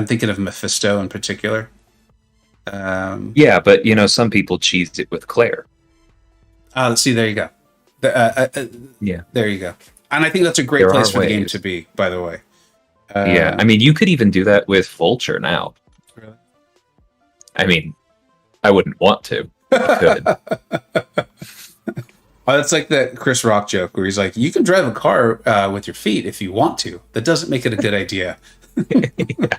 thinking of Mephisto in particular. Yeah, but some people cheesed it with Claire. See, there you go. Yeah, there you go. And I think that's a great place for the game to be, by the way. Yeah, I mean, you could even do that with Vulture now. Really? I mean, I wouldn't want to. I could. Oh, that's like that Chris Rock joke where he's like, you can drive a car with your feet if you want to. That doesn't make it a good idea. Yeah.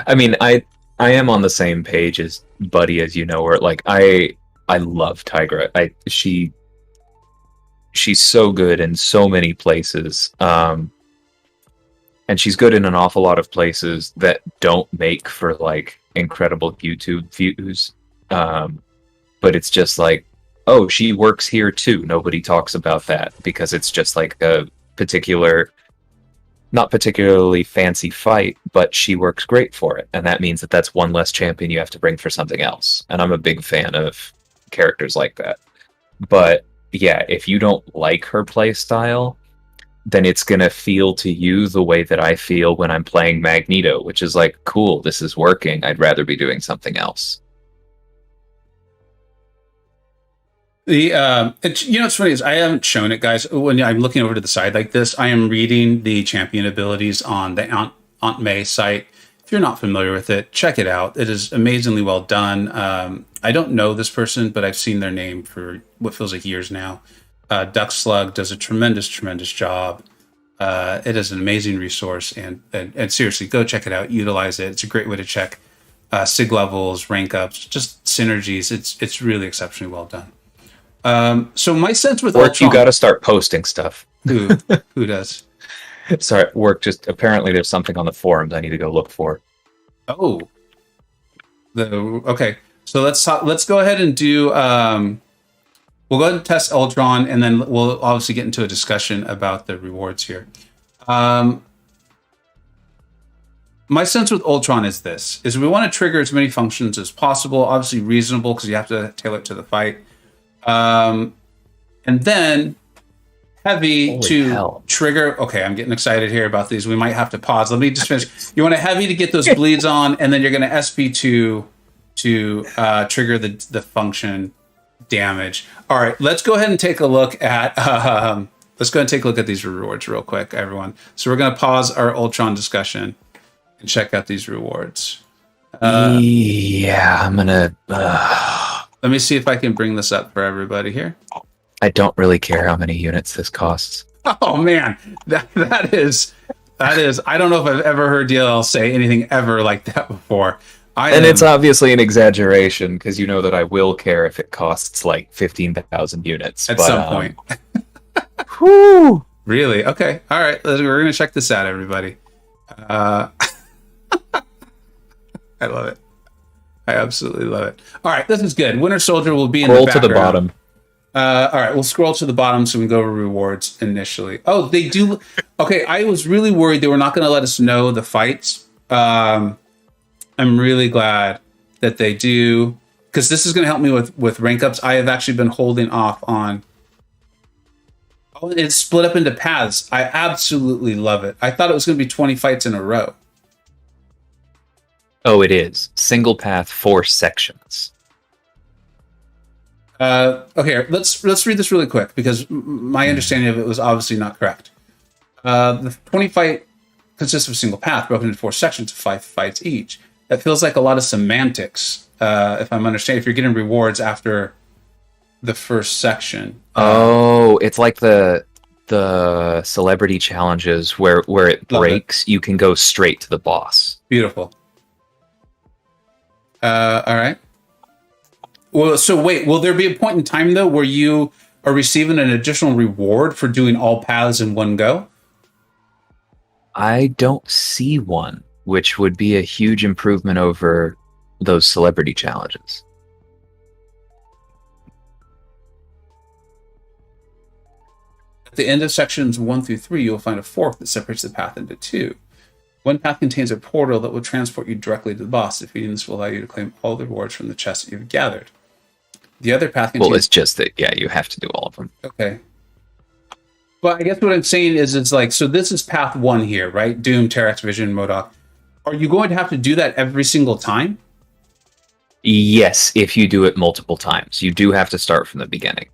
I mean, I am on the same page as Buddy, as you know, where like I love Tigra. She's so good in so many places. And she's good in an awful lot of places that don't make for like incredible YouTube views. But it's just like, oh, she works here too. Nobody talks about that because it's just like a not particularly fancy fight, but she works great for it. And that means that that's one less champion you have to bring for something else. And I'm a big fan of characters like that. But yeah, if you don't like her play style, then it's going to feel to you the way that I feel when I'm playing Magneto, which is like, cool, this is working. I'd rather be doing something else. What's funny is I haven't shown it, guys. When I'm looking over to the side like this, I am reading the champion abilities on the Aunt May site. If you're not familiar with it, check it out. It is amazingly well done. I don't know this person, but I've seen their name for what feels like years now. Duck Slug does a tremendous job. It is an amazing resource, and seriously, go check it out. Utilize it. It's a great way to check sig levels, rank ups, just synergies. It's really exceptionally well done. So my sense with Work, Ultron, you got to start posting stuff. who does? Sorry, Work. Just apparently there's something on the forums I need to go look for. Oh, okay. So let's go ahead and do. We'll go ahead and test Ultron, and then we'll obviously get into a discussion about the rewards here. My sense with Ultron is this: is we want to trigger as many functions as possible. Obviously reasonable because you have to tailor it to the fight. And then heavy Holy to hell. trigger. Okay, I'm getting excited here about these. We might have to pause. Let me just finish. You want a heavy to get those bleeds on, and then you're going to SP2 to trigger the function damage. All right, let's go ahead and take a look at these rewards real quick, everyone. So we're going to pause our Ultron discussion and check out these rewards. Yeah, I'm gonna. Let me see if I can bring this up for everybody here. I don't really care how many units this costs. Oh man, that is. I don't know if I've ever heard DLL say anything ever like that before. It's obviously an exaggeration because you know that I will care if it costs like 15,000 units at some point. Whew. Really? Okay. All right. We're gonna check this out, everybody. I love it. I absolutely love it. All right, this is good. Winter Soldier will be in the background. To the bottom. All right, we'll scroll to the bottom so we can go over rewards initially. Oh, they do. Okay, I was really worried they were not going to let us know the fights. I'm really glad that they do, because this is going to help me with rank ups. I have actually been holding off on. Oh, it's split up into paths. I absolutely love it. I thought it was going to be 20 fights in a row. Oh, it is. Single path, 4 sections. Okay, let's read this really quick because my understanding of it was obviously not correct. The 20 fight consists of a single path broken into 4 sections of 5 fights each. That feels like a lot of semantics. If I'm understanding, if you're getting rewards after the first section. It's like the celebrity challenges where it breaks, you can go straight to the boss. Beautiful. All right. Well, so wait, will there be a point in time though where you are receiving an additional reward for doing all paths in one go? I don't see one, which would be a huge improvement over those celebrity challenges. At the end of sections 1 through 3, you'll find a fork that separates the path into 2. One path contains a portal that will transport you directly to the boss. Defeating this will allow you to claim all the rewards from the chests that you've gathered. The other path contains... Well, it's just that, yeah, you have to do all of them. Okay. But I guess what I'm saying is it's like, so this is path 1 here, right? Doom, Terex, Vision, MODOK. Are you going to have to do that every single time? Yes, if you do it multiple times. You do have to start from the beginning.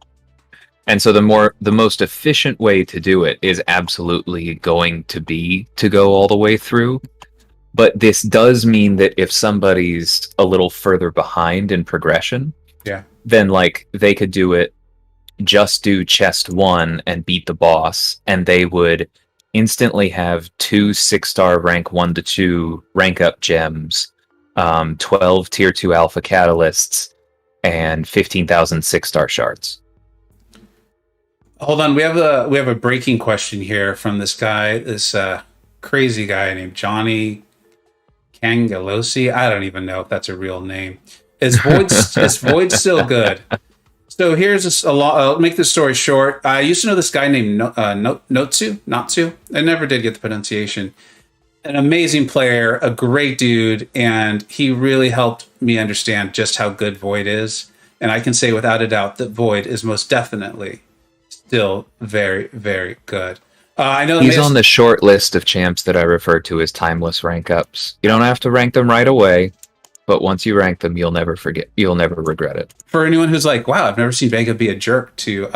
And so the most efficient way to do it is absolutely going to be to go all the way through. But this does mean that if somebody's a little further behind in progression, then like they could do it, just do chest 1 and beat the boss, and they would instantly have 2 6-star rank 1 to 2 rank up gems, 12 tier 2 alpha catalysts, and 15,000 6-star shards. Hold on, we have a breaking question here from this guy, this crazy guy named Johnny Kangalosi. I don't even know if that's a real name. Is Void still good? So here's a lot. I'll make this story short. I used to know this guy named Notsu. I never did get the pronunciation. An amazing player, a great dude, and he really helped me understand just how good Void is. And I can say without a doubt that Void is most definitely still very, very good. I know he's on the short list of champs that I refer to as timeless rank ups. You don't have to rank them right away, but once you rank them, you'll never regret it. For anyone who's like, wow, I've never seen Vega be a jerk to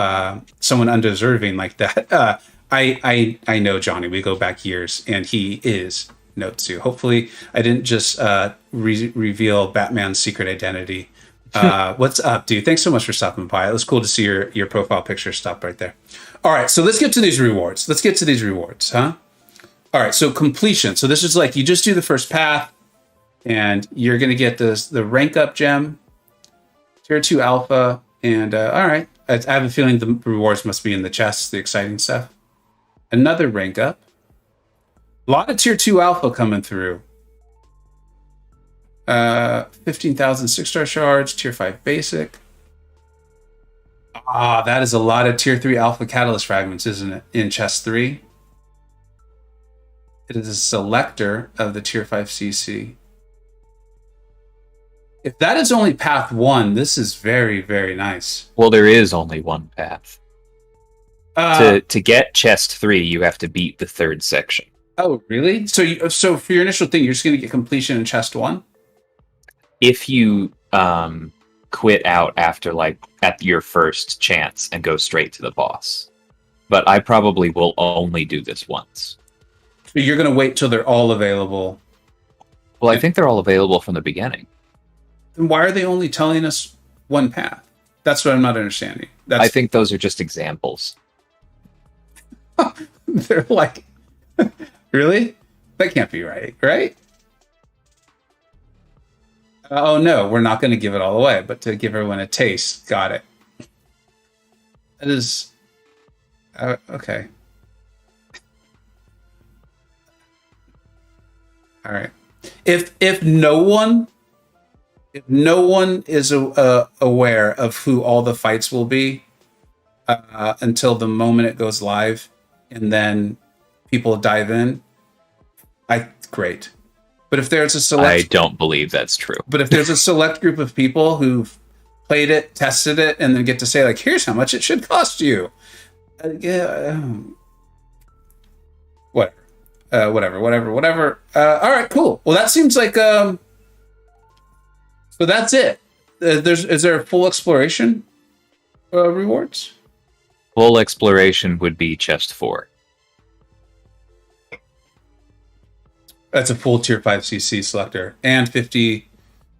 someone undeserving like that. I know Johnny. We go back years, and he is Notsu. Hopefully, I didn't just reveal Batman's secret identity. What's up, dude? Thanks so much for stopping by. It was cool to see your profile picture stop right there. All right, so let's get to these rewards. Huh? All right, so completion. So this is like you just do the first path, and you're going to get the rank up gem, tier 2 alpha, and all right. I have a feeling the rewards must be in the chests, the exciting stuff. Another rank up. A lot of tier 2 alpha coming through. 15,000 6-star shards, tier 5 basic. That is a lot of tier 3 alpha catalyst fragments, isn't it? In chest 3. It is a selector of the tier 5 CC. If that is only path 1, this is very, very nice. Well, there is only one path. To get chest 3, you have to beat the 3rd section. Oh, really? So for your initial thing, you're just going to get completion in chest 1? If you quit out after at your first chance and go straight to the boss. But I probably will only do this once. So you're going to wait till they're all available. Well, I think they're all available from the beginning. Then why are they only telling us one path? That's what I'm not understanding. I think those are just examples. They're like, really? That can't be right, right? Oh no, we're not going to give it all away, but to give everyone a taste. Got it. That is okay. All right. If no one is aware of who all the fights will be until the moment it goes live, and then people dive in, great. But if there's a select, I don't believe that's true. But if there's a select group of people who've played it, tested it, and then get to say like, "Here's how much it should cost you," whatever. All right, cool. Well, that seems like so that's it. Is there a full exploration rewards? Full exploration would be chest 4. That's a full tier 5 CC selector and 50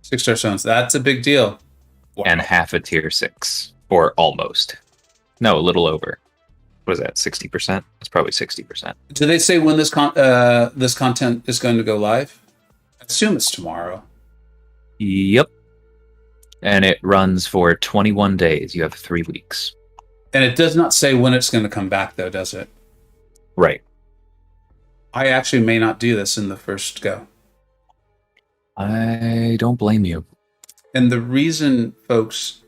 6-star stones. That's a big deal. Wow. And half a tier 6, or almost. No, a little over. What is that? 60%? It's probably 60%. Do they say when this content is going to go live? I assume it's tomorrow. Yep. And it runs for 21 days. You have 3 weeks. And it does not say when it's going to come back, though, does it? Right. I actually may not do this in the first go. I don't blame you. And the reason, folks,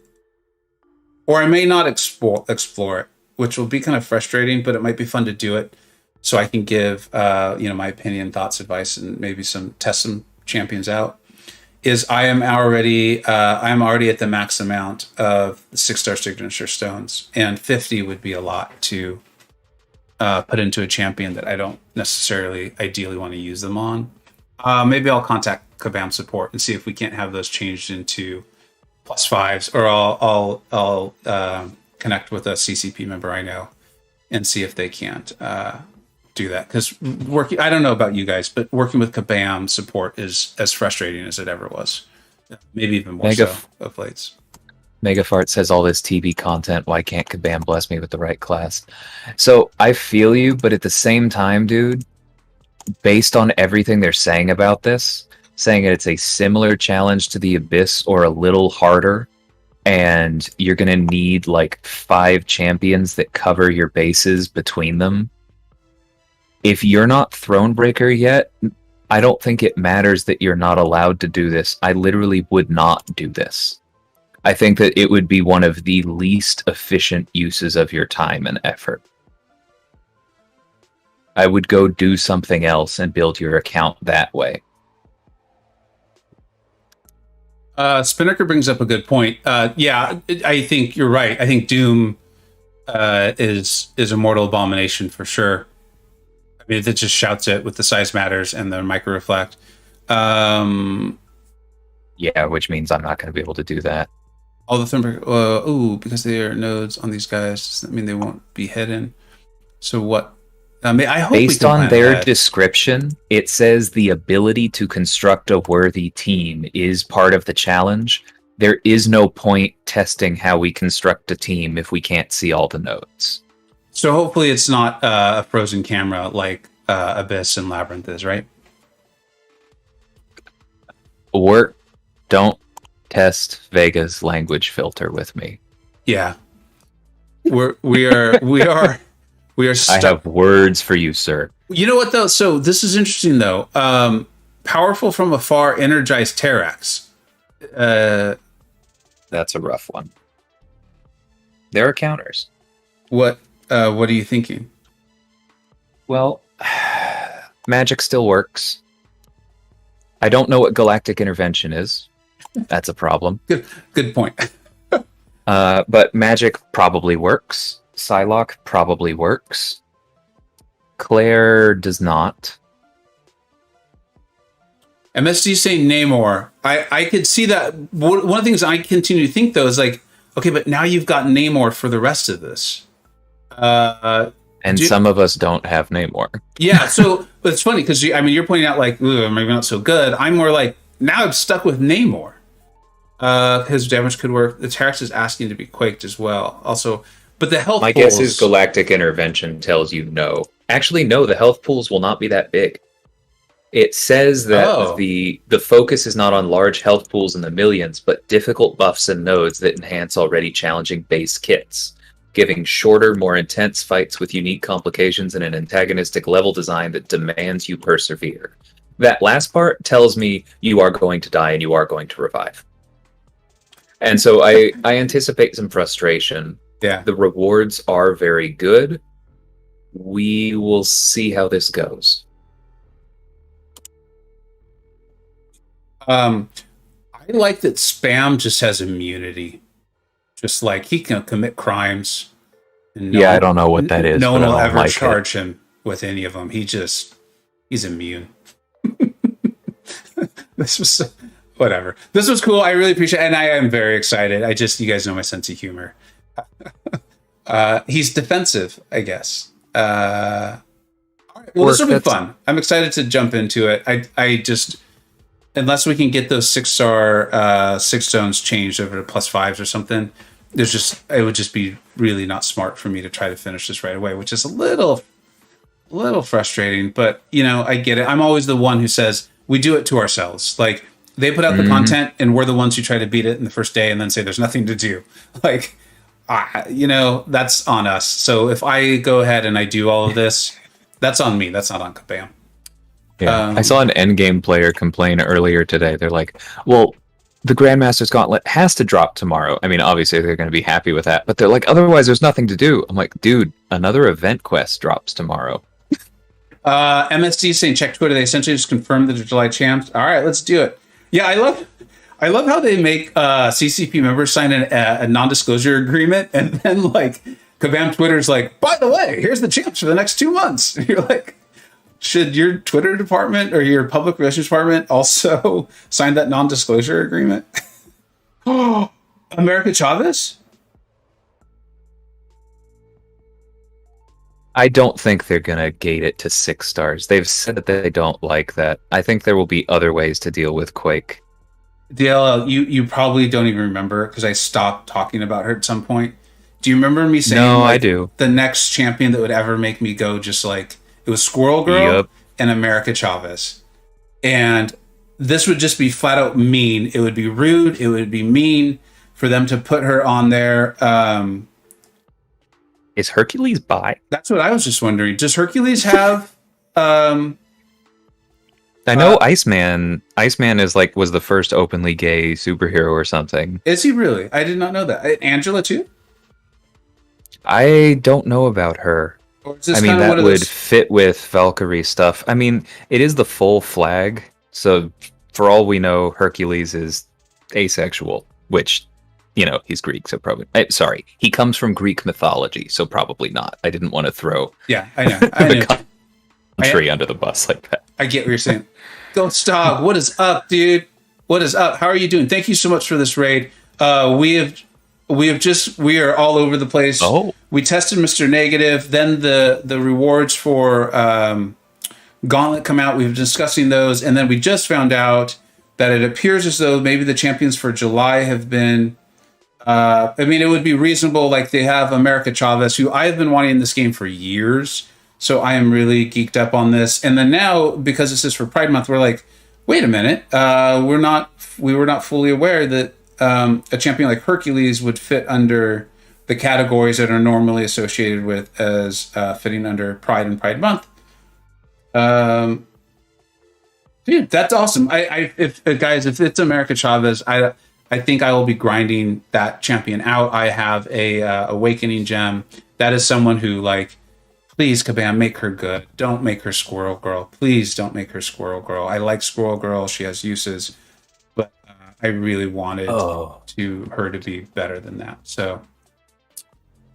or I may not explore it, which will be kind of frustrating, but it might be fun to do it, so I can give my opinion, thoughts, advice, and maybe test some champions out. Is I am already at the max amount of the 6-star signature stones, and 50 would be a lot to put into a champion that I don't necessarily ideally want to use them on. Maybe I'll contact Kabam support and see if we can't have those changed into +5s, or I'll connect with a CCP member I know and see if they can't do that. Because I don't know about you guys, but working with Kabam support is as frustrating as it ever was. Maybe even more so of late. Megafart says all this TV content, why can't Kabam bless me with the right class? So I feel you, but at the same time, dude, based on everything they're saying about this, saying that it's a similar challenge to the Abyss or a little harder, and you're going to need like 5 champions that cover your bases between them. If you're not Thronebreaker yet, I don't think it matters that you're not allowed to do this. I literally would not do this. I think that it would be one of the least efficient uses of your time and effort. I would go do something else and build your account that way. Spinnaker brings up a good point. Yeah, I think you're right. I think Doom is a mortal abomination for sure. I mean, it just shouts it with the size matters and the micro reflect. Yeah, which means I'm not going to be able to do that. All the because they are nodes on these guys, does that mean they won't be hidden? So what? I mean, I hope based on their description, it says the ability to construct a worthy team is part of the challenge. There is no point testing how we construct a team if we can't see all the nodes. So hopefully it's not a frozen camera like Abyss and Labyrinth is, right? Or don't test Vega's language filter with me. Yeah, we are. I have words for you, sir. You know what though? So this is interesting though. Powerful from afar, energized Terax. That's a rough one. There are counters. What are you thinking? Well, magic still works. I don't know what galactic intervention is. That's a problem. Good point. But magic probably works. Psylocke probably works. Claire does not. MSD saying Namor. I could see that. One of the things I continue to think though is like, okay, but now you've got Namor for the rest of this. And some of us don't have Namor. Yeah, so but it's funny because you're pointing out like, ooh, maybe not so good. I'm more like, now I'm stuck with Namor. His damage could work. The Terex is asking to be quaked as well. Also, but the health My pools, guess is Galactic Intervention tells you no. Actually, no, the health pools will not be that big. It says that the focus is not on large health pools in the millions, but difficult buffs and nodes that enhance already challenging base kits, giving shorter, more intense fights with unique complications and an antagonistic level design that demands you persevere. That last part tells me you are going to die and you are going to revive. And so I anticipate some frustration. Yeah. The rewards are very good. We will see how this goes. I like that Spam just has immunity. Just like he can commit crimes. And I don't know what that is. No one will ever like charge him with any of them. He's immune. This was whatever. This was cool. I really appreciate it. And I am very excited. You guys know my sense of humor. He's defensive, I guess. All right. Well, this will be fun. I'm excited to jump into it. I just, unless we can get those 6-star 6 stones changed over to +5s or something, it would just be really not smart for me to try to finish this right away, which is a little frustrating, but I get it. I'm always the one who says we do it to ourselves. Like they put out the content and we're the ones who try to beat it in the first day and then say there's nothing to do. Like, that's on us. So if I go ahead and I do all of this, that's on me. That's not on Kabam. Yeah. I saw an endgame player complain earlier today. They're like, well, the Grandmaster's Gauntlet has to drop tomorrow. I mean, obviously they're going to be happy with that, but they're like, otherwise there's nothing to do. I'm like, dude, another event quest drops tomorrow. MSD saying check Twitter. They essentially just confirmed the July champs. All right, let's do it. Yeah, I love how they make CCP members sign a non-disclosure agreement, and then like Kabam Twitter's like, by the way, here's the champs for the next 2 months. And you're like, should your Twitter department or your public relations department also sign that non-disclosure agreement? Oh, America Chavez? I don't think they're going to gate it to 6 stars. They've said that they don't like that. I think there will be other ways to deal with Quake. DLL, you probably don't even remember because I stopped talking about her at some point. Do you remember me saying I do. The next champion that would ever make me go just like, it was Squirrel Girl and America Chavez. And this would just be flat out mean. It would be rude. It would be mean for them to put her on there. Is Hercules bi? That's what I was just wondering. Does Hercules have... I know Iceman. Iceman was the first openly gay superhero or something. Is he really? I did not know that. Angela too? I don't know about her. I mean, that would fit with Valkyrie stuff. I mean, it is the full flag, so for all we know, Hercules is asexual, which, he's Greek, so probably... sorry, he comes from Greek mythology, so probably not. I didn't want to throw... Yeah, I know. I know. Country under the bus like that. I get what you're saying. Ghost Dog, what is up, dude? What is up? How are you doing? Thank you so much for this raid. We are all over the place. Oh. We tested Mr. Negative, then the rewards for Gauntlet come out. We've been discussing those, and then we just found out that it appears as though maybe the champions for July have been... it would be reasonable, like they have America Chavez, who I've been wanting in this game for years. So I am really geeked up on this. And then now, because this is for Pride Month, we're like, wait a minute. We were not fully aware that a champion like Hercules would fit under the categories that are normally associated with as fitting under Pride and Pride Month. Dude, that's awesome. If it's America Chavez, I think I will be grinding that champion out. I have a Awakening gem. That is someone who please, Kabam, make her good. Don't make her Squirrel Girl. Please don't make her Squirrel Girl. I like Squirrel Girl. She has uses. But I really wanted her to be better than that. So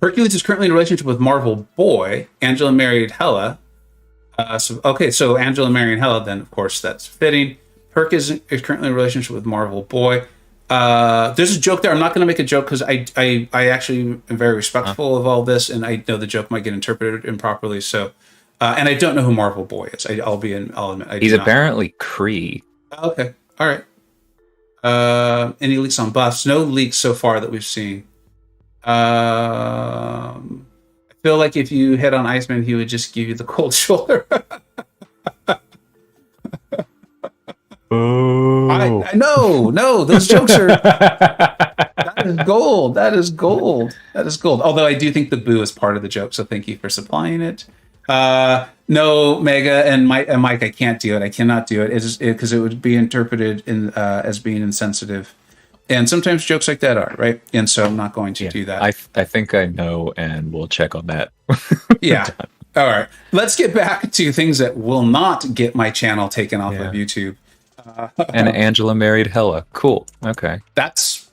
Hercules is currently in a relationship with Marvel Boy. Angela married Hela. So Angela marrying Hela, then of course that's fitting. Herc is currently in a relationship with Marvel Boy. There's a joke there. I'm not going to make a joke because I actually am very respectful of all this, and I know the joke might get interpreted improperly. So, and I don't know who Marvel Boy is. I'll admit. He's apparently Kree. Okay. All right. Any leaks on buffs? No leaks so far that we've seen. I feel like if you hit on Iceman, he would just give you the cold shoulder. Oh. No, those jokes are. That is gold. That is gold. That is gold. Although I do think the boo is part of the joke, so thank you for supplying it. No, Mega and Mike, I can't do it. I cannot do it. It's because it would be interpreted as being insensitive. And sometimes jokes like that are, right? And so I'm not going to do that. I think I know, and we'll check on that. Yeah. All right. Let's get back to things that will not get my channel taken off of YouTube. And Angela married Hela. Cool. Okay. That's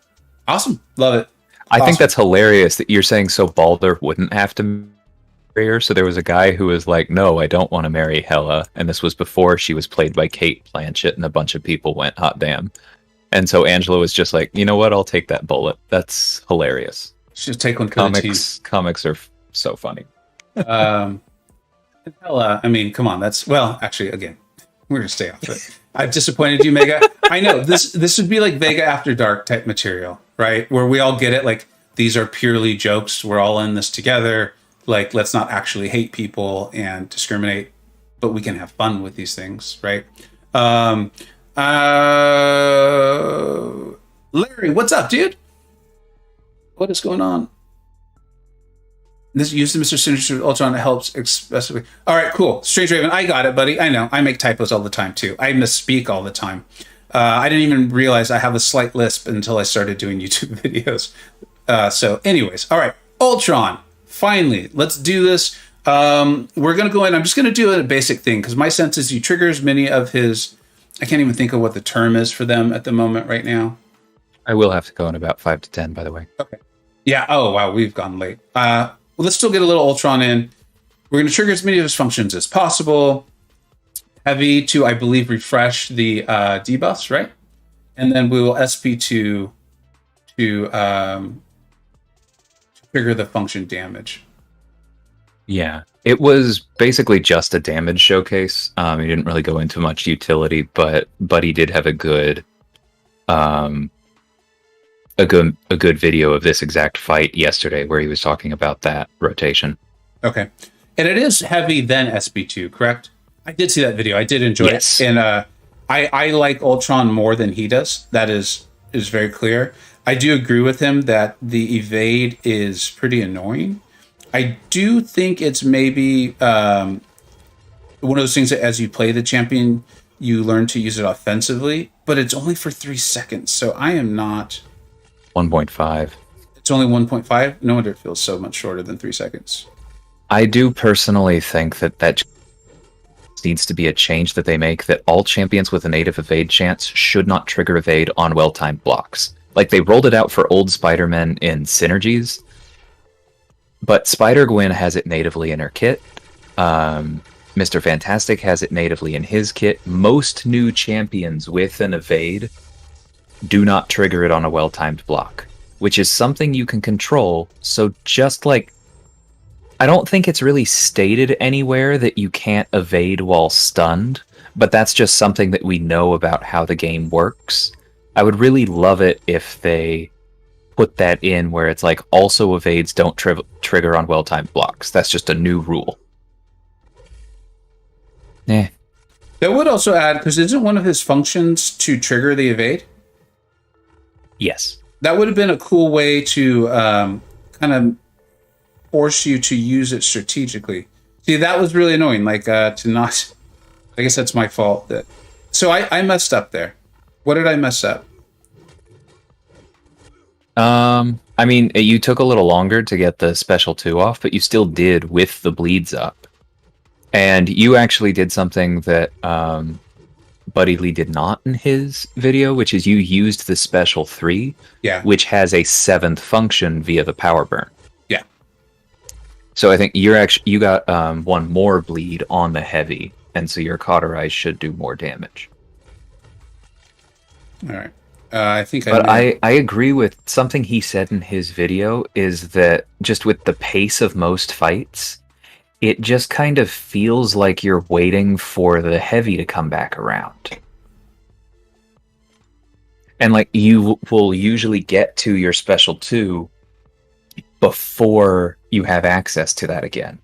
awesome. Love it. I think that's hilarious that you're saying so Balder wouldn't have to marry her. So there was a guy who was like, no, I don't want to marry Hela. And this was before she was played by Kate Blanchett, and a bunch of people went, hot damn. And so Angela was just like, you know what? I'll take that bullet. That's hilarious. Should take one for the team. Comics are so funny. Hela, I mean, come on. That's, well, actually, again, we're going to stay off it. I've disappointed you, Mega. I know this would be like Vega After Dark type material, right? Where we all get it. Like, these are purely jokes. We're all in this together. Like, let's not actually hate people and discriminate, but we can have fun with these things, right? Larry, what's up, dude? What is going on? This use the Mr. Sinister with Ultron helps especially. All right, cool. Strange Raven, I got it, buddy. I know. I make typos all the time too. I misspeak all the time. I didn't even realize I have a slight lisp until I started doing YouTube videos. So, anyways, all right, Ultron. Finally, let's do this. We're gonna go in. I'm just gonna do a basic thing because my sense is he triggers many of his. I can't even think of what the term is for them at the moment right now. I will have to go in about 5 to 10, by the way. Okay. Yeah. Oh, wow. We've gone late. Well, let's still get a little Ultron in. We're going to trigger as many of his functions as possible. Heavy to, I believe, refresh the debuffs, right? And then we will SP to trigger the function damage. Yeah. It was basically just a damage showcase. He didn't really go into much utility, but he did have a good video of this exact fight yesterday where he was talking about that rotation. Okay. And it is heavy then SB2, correct? I did see that video. I did enjoy it. And I like Ultron more than he does. That is very clear. I do agree with him that the evade is pretty annoying. I do think it's maybe one of those things that as you play the champion, you learn to use it offensively, but it's only for 3 seconds. So I am not... 1.5. It's only 1.5? No wonder it feels so much shorter than 3 seconds. I do personally think that needs to be a change that they make, that all champions with a native evade chance should not trigger evade on well-timed blocks. Like, they rolled it out for old Spider-Man in Synergies, but Spider-Gwen has it natively in her kit. Mr. Fantastic has it natively in his kit. Most new champions with an evade do not trigger it on a well-timed block, which is something you can control. So just like, I don't think it's really stated anywhere that you can't evade while stunned, but that's just something that we know about how the game works. I would really love it if they put that in where it's like, also evades don't trigger on well-timed blocks. That's just a new rule. That would also add, because isn't one of his functions to trigger the evade? Yes. That would have been a cool way to kind of force you to use it strategically. See, that was really annoying. Like, to not... I guess that's my fault. So I messed up there. What did I mess up? I mean, you took a little longer to get the special 2 off, but you still did with the bleeds up. And you actually did something that Buddy Lee did not in his video, which is you used the special 3, yeah, which has a 7th function via the power burn. Yeah. So I think you got one more bleed on the heavy, and so your cauterize should do more damage. All right. I think But I agree with something he said in his video is that just with the pace of most fights, it just kind of feels like you're waiting for the heavy to come back around. And like you will usually get to your special 2 before you have access to that again.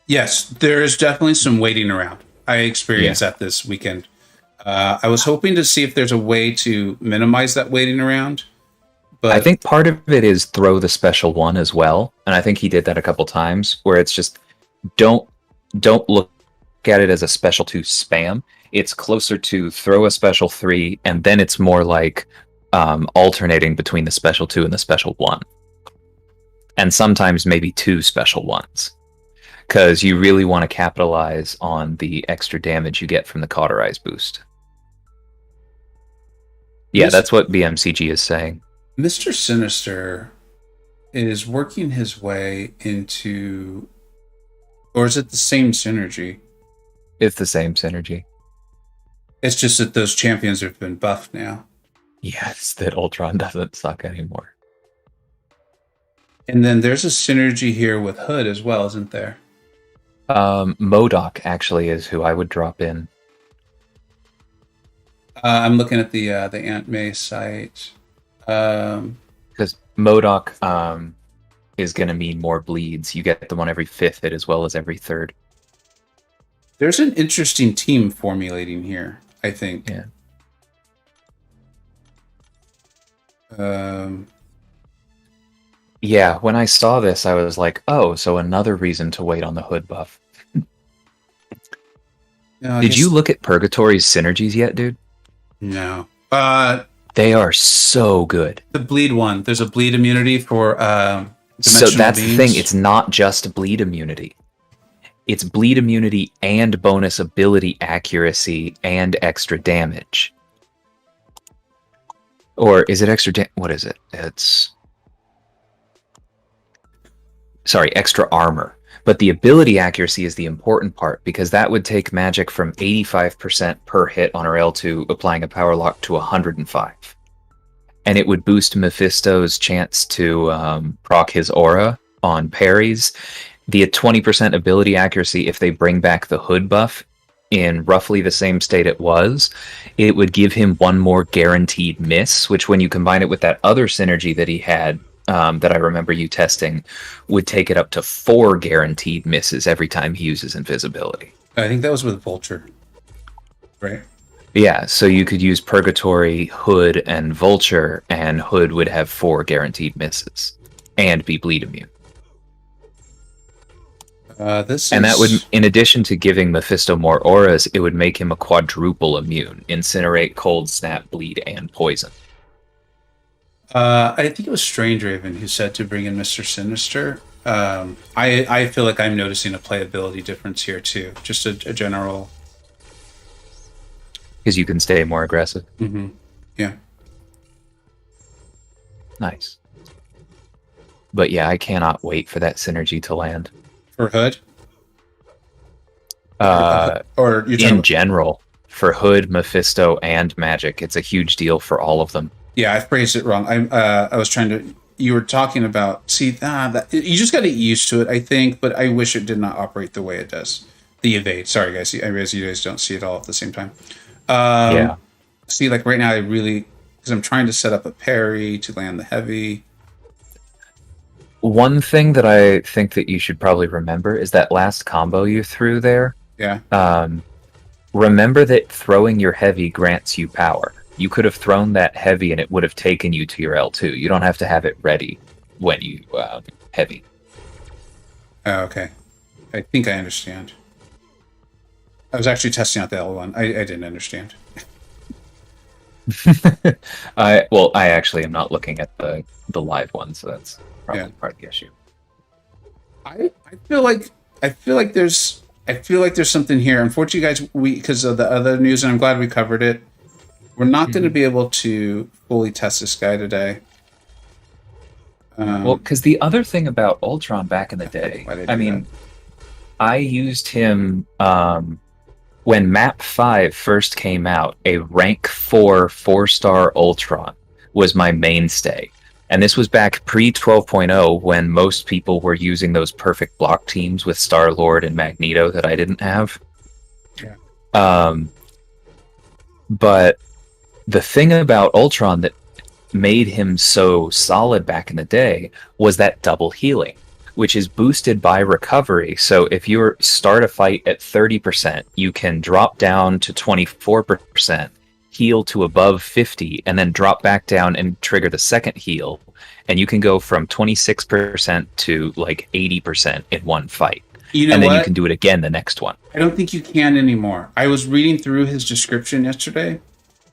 Yes, there is definitely some waiting around. I experienced that this weekend. I was hoping to see if there's a way to minimize that waiting around. But I think part of it is throw the special 1 as well, and I think he did that a couple times where it's just don't look at it as a special 2 spam. It's closer to throw a special 3, and then it's more like alternating between the special 2 and the special 1. And sometimes maybe 2 special 1s. Because you really want to capitalize on the extra damage you get from the cauterize boost. Yeah, that's what BMCG is saying. Mr. Sinister is working his way into... Or is it the same synergy? It's the same synergy. It's just that those champions have been buffed now. Yes, that Ultron doesn't suck anymore. And then there's a synergy here with Hood as well, isn't there? MODOK actually is who I would drop in. I'm looking at the Aunt May site. Because MODOK is going to mean more bleeds. You get the one every 5th hit as well as every 3rd. There's an interesting team formulating here, I think. Yeah. Yeah, when I saw this, I was like, oh, so another reason to wait on the Hood buff. No, Did you look at Purgatory's synergies yet, dude? No. They are so good. The bleed one. There's a bleed immunity for So that's beings. the thing. It's not just bleed immunity. It's bleed immunity and bonus ability accuracy and extra damage. Or is it extra what is it? It's... Sorry, extra armor. But the ability accuracy is the important part, because that would take magic from 85% per hit on her L2, applying a power lock, to 105. And it would boost Mephisto's chance to proc his aura on parries. The 20% ability accuracy, if they bring back the Hood buff in roughly the same state it was, it would give him one more guaranteed miss, which when you combine it with that other synergy that he had, that I remember you testing, would take it up to 4 guaranteed misses every time he uses invisibility. I think that was with Vulture, right? Yeah, so you could use Purgatory, Hood, and Vulture, and Hood would have 4 guaranteed misses and be bleed immune. That would, in addition to giving Mephisto more auras, it would make him a quadruple immune: Incinerate, Cold Snap, Bleed, and Poison. I think it was Strange Raven who said to bring in Mr. Sinister. I feel like I'm noticing a playability difference here too. Just a general... Because you can stay more aggressive. Mm-hmm. Yeah. Nice. But yeah, I cannot wait for that synergy to land. For Hood? Or in general, for Hood, Mephisto, and Magic, it's a huge deal for all of them. Yeah, I phrased it wrong. I was trying to... You were talking about... you just got to get used to it, I think, but I wish it did not operate the way it does. The evade. Sorry, guys. I realize you guys don't see it all at the same time. Yeah. See, like right now, I really... Because I'm trying to set up a parry to land the heavy. One thing that I think that you should probably remember is that last combo you threw there. Yeah. Remember that throwing your heavy grants you power. You could have thrown that heavy and it would have taken you to your L2. You don't have to have it ready when you heavy. Oh, okay. I think I understand. I was actually testing out the L1. I didn't understand. I actually am not looking at the live one, so that's probably part of the issue. I feel like there's something here. Unfortunately, guys, because of the other news, and I'm glad we covered it, we're not going to be able to fully test this guy today. Well, because the other thing about Ultron back in the day, Why did I do mean, that? I used him when Map 5 first came out. A rank 4 4-star Ultron was my mainstay. And this was back pre 12.0 when most people were using those perfect block teams with Star-Lord and Magneto that I didn't have. Yeah. But the thing about Ultron that made him so solid back in the day was that double healing, which is boosted by recovery. So if you start a fight at 30%, you can drop down to 24%, heal to above 50, and then drop back down and trigger the second heal. And you can go from 26% to like 80% in one fight. You know and then what? you can do it again the next one. I don't think you can anymore. I was reading through his description yesterday,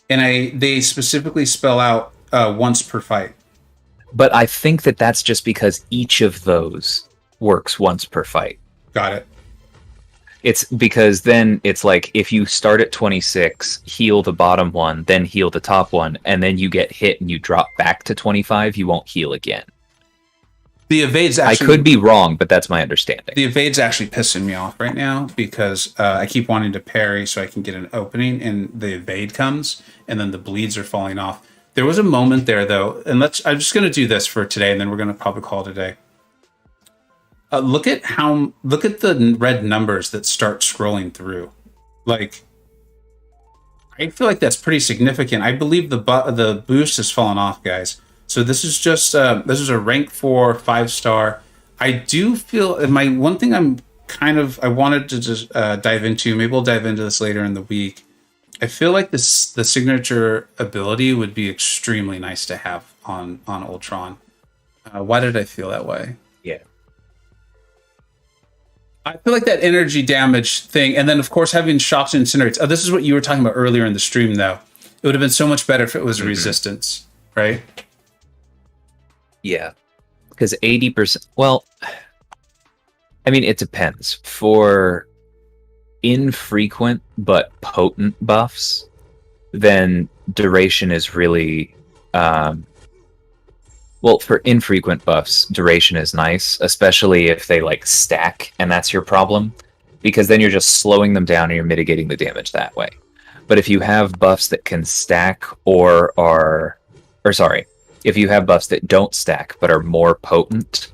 and they specifically spell out once per fight. But I think that that's just because each of those works once per fight. Got it. It's because then it's like if you start at 26, heal the bottom one, then heal the top one, and then you get hit and you drop back to 25, you won't heal again. The evade's actually... I could be wrong, but that's my understanding. The evade's actually pissing me off right now because I keep wanting to parry so I can get an opening, and the evade comes, and then the bleeds are falling off. There was a moment there, though, and I'm just going to do this for today, and then we're going to probably call it a day. Look at the red numbers that start scrolling through. Like, I feel like that's pretty significant. I believe the boost has fallen off, guys. So this is just this is a rank 4 5-star. I do feel one thing I wanted to just dive into. Maybe we'll dive into this later in the week. I feel like the signature ability would be extremely nice to have on Ultron. Why did I feel that way? Yeah. I feel like that energy damage thing, and then of course having shocks and incinerates. Oh, this is what you were talking about earlier in the stream, though. It would have been so much better if it was resistance, right? Yeah. Because 80%, well, I mean, it depends. For infrequent but potent buffs, then duration is really well, for infrequent buffs, duration is nice, especially if they like stack and that's your problem, because then you're just slowing them down and you're mitigating the damage that way. But if you have buffs that can stack if you have buffs that don't stack but are more potent,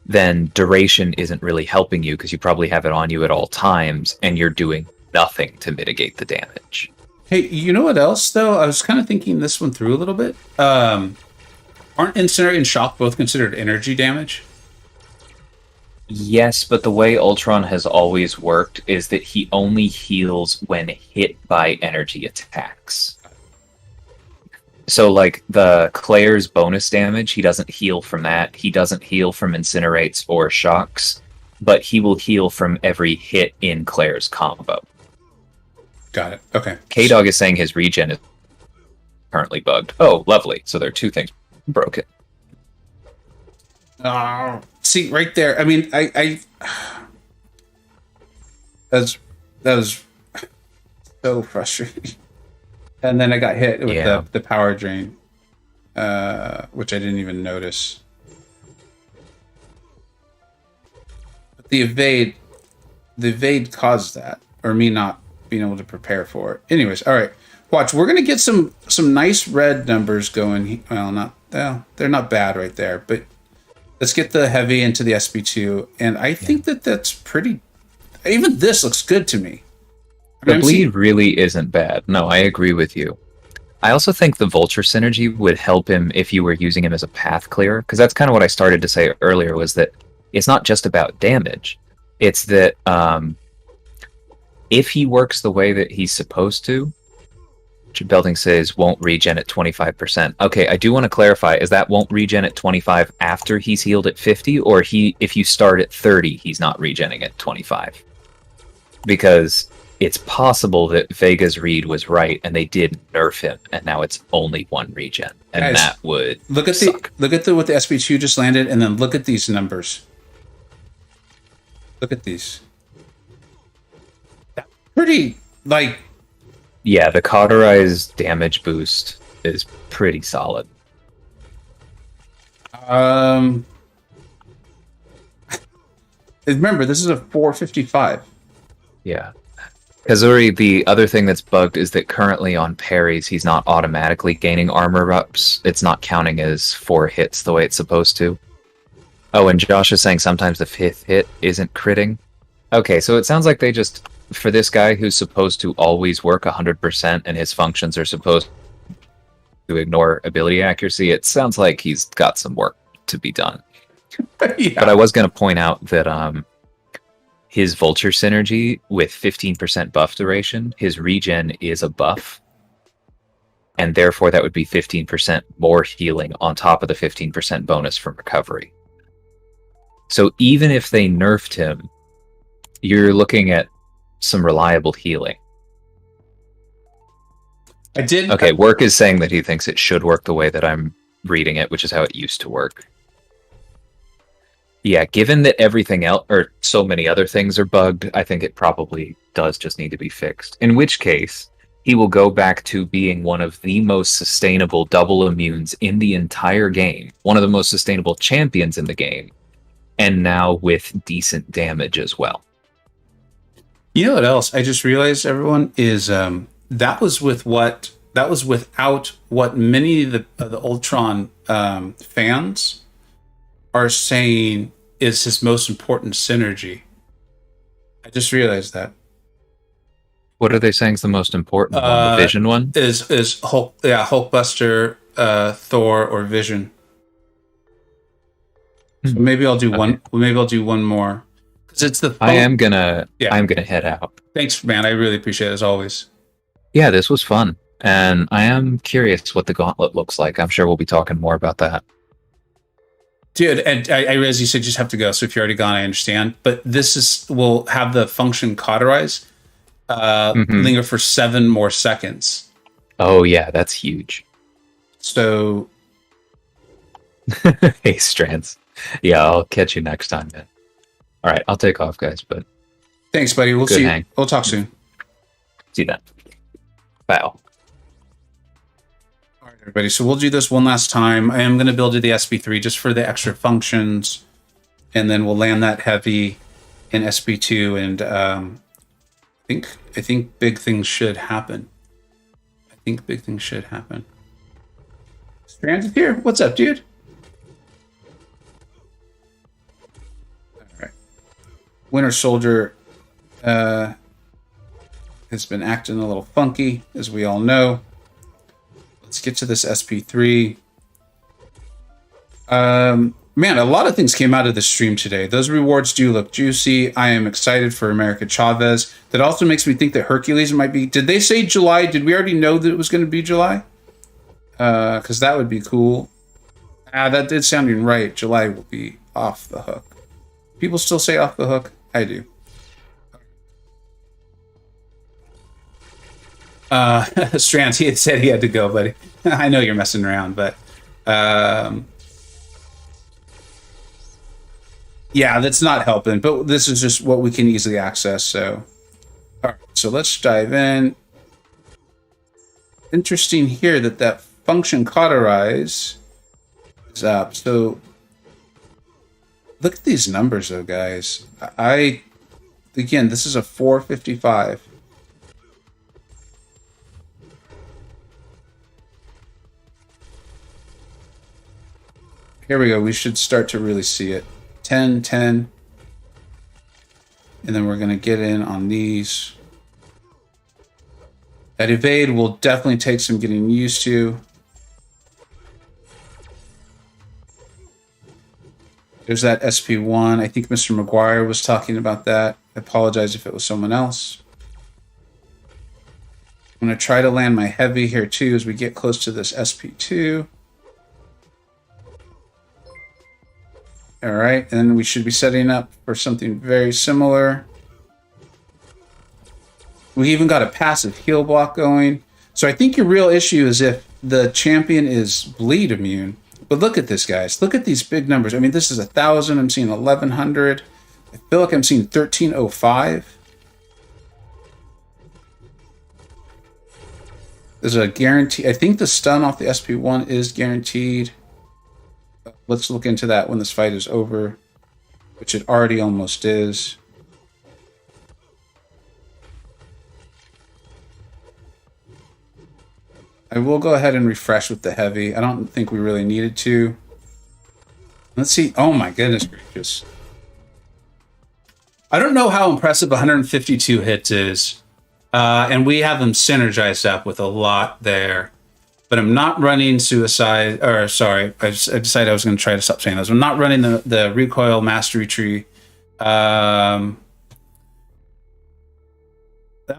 then duration isn't really helping you because you probably have it on you at all times and you're doing nothing to mitigate the damage. Hey, you know what else, though? I was kind of thinking this one through a little bit. Aren't Incinerate and Shock both considered energy damage? Yes, but the way Ultron has always worked is that he only heals when hit by energy attacks. So, like, the Claire's bonus damage, he doesn't heal from that. He doesn't heal from Incinerates or Shocks, but he will heal from every hit in Claire's combo. Got it. Okay. K-Dog is saying his regen is currently bugged. Oh, lovely. So there are two things broken. See, right there. I mean, I that was so frustrating. And then I got hit with the power drain, which I didn't even notice. But the evade caused that, or me not being able to prepare for it. Anyways, all right. Watch, we're gonna get some nice red numbers going. Well, they're not bad right there, but let's get the heavy into the SB2, and I think that's pretty. Even this looks good to me. The bleed really isn't bad. No, I agree with you. I also think the Vulture synergy would help him if you were using him as a path clearer, because that's kind of what I started to say earlier, was that it's not just about damage. It's that if he works the way that he's supposed to, Belding says won't regen at 25%. Okay, I do want to clarify, is that won't regen at 25 after he's healed at 50, or if you start at 30, he's not regenning at 25? Because it's possible that Vega's read was right and they did nerf him, and now it's only one regen, and guys, that would suck. Look at what the SB2 just landed, and then look at these numbers. Look at these. That's pretty, like. Yeah, the cauterized damage boost is pretty solid. Um, remember, this is a 455. Yeah. Kazuri, the other thing that's bugged is that currently on parries, he's not automatically gaining armor ups. It's not counting as 4 hits the way it's supposed to. Oh, and Josh is saying sometimes the 5th hit isn't critting. Okay, so it sounds like they just, for this guy who's supposed to always work 100% and his functions are supposed to ignore ability accuracy, it sounds like he's got some work to be done. Yeah. But I was going to point out that his Vulture synergy with 15% buff duration, his regen is a buff, and therefore that would be 15% more healing on top of the 15% bonus from recovery. So even if they nerfed him, you're looking at some reliable healing. I did. Okay, Work is saying that he thinks it should work the way that I'm reading it, which is how it used to work. Yeah, given that everything else, or so many other things are bugged, I think it probably does just need to be fixed. In which case, he will go back to being one of the most sustainable double immunes in the entire game, one of the most sustainable champions in the game, and now with decent damage as well. You know what else I just realized, everyone, is that was without what many of the Ultron fans are saying is his most important synergy. I just realized that. What are they saying is the most important one? The Vision one? Is Hulk? Yeah, Hulkbuster, Thor, or Vision. So maybe I'll do one. Maybe I'll do one more because it's the. I'm gonna head out. Thanks, man. I really appreciate it as always. Yeah, this was fun, and I am curious what the Gauntlet looks like. I'm sure we'll be talking more about that. Dude, and I realize you said you just have to go, so if you're already gone, I understand. But will have the function cauterize linger for 7 more seconds. Oh yeah, that's huge. So, hey Strands, yeah, I'll catch you next time, man. All right, I'll take off, guys. But thanks, buddy. We'll see. Hang. We'll talk soon. See you then. Bye. All right, everybody. So we'll do this one last time. I am going to build you the SP3 just for the extra functions, and then we'll land that heavy in SP2. And I think big things should happen. Strands is here. What's up, dude? All right. Winter Soldier has been acting a little funky, as we all know. Let's get to this SP3. Man, a lot of things came out of the stream today. Those rewards do look juicy. I am excited for America Chavez. That also makes me think that Hercules might be... Did they say July? Did we already know that it was going to be July? Because that would be cool. That did sounding right. July will be off the hook. People still say off the hook? I do. Strands, he had said he had to go, buddy. I know you're messing around, but yeah, that's not helping. But this is just what we can easily access. So, all right. So let's dive in. Interesting here that function cauterize is up. So look at these numbers, though, guys. Again, this is a 455. Here we go. We should start to really see it. 10, 10. And then we're going to get in on these. That evade will definitely take some getting used to. There's that SP1. I think Mr. McGuire was talking about that. I apologize if it was someone else. I'm going to try to land my heavy here too as we get close to this SP2. All right, and then we should be setting up for something very similar. We even got a passive heal block going. So I think your real issue is if the champion is bleed immune. But look at this, guys. Look at these big numbers. I mean, this is 1,000. I'm seeing 1,100. I feel like I'm seeing 1,305. There's a guarantee. I think the stun off the SP1 is guaranteed. Let's look into that when this fight is over, which it already almost is. I will go ahead and refresh with the heavy. I don't think we really needed to. Let's see. Oh my goodness gracious. I don't know how impressive 152 hits is. And we have them synergized up with a lot there. But I'm not running suicide, or sorry, I decided I was going to try to stop saying those. I'm not running the recoil mastery tree. That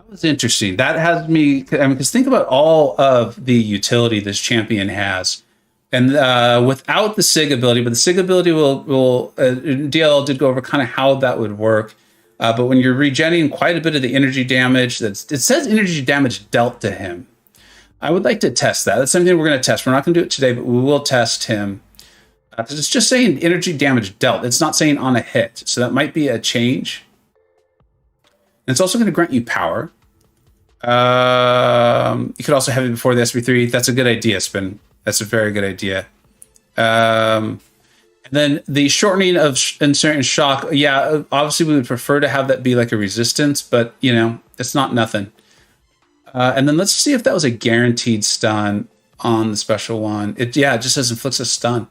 was interesting. That has me, I mean, because think about all of the utility this champion has. And without the SIG ability, but the SIG ability will DLL did go over kind of how that would work. But when you're regenerating quite a bit of the energy damage, it says energy damage dealt to him. I would like to test that. That's something we're going to test. We're not going to do it today, but we will test him. Because it's just saying energy damage dealt. It's not saying on a hit. So that might be a change. And it's also going to grant you power. You could also have it before the SB3. That's a good idea, Spin. That's a very good idea. And then the shortening of insert and shock. Yeah, obviously we would prefer to have that be like a resistance, but, you know, it's not nothing. And then let's see if that was a guaranteed stun on the special one. It just says inflicts a stun.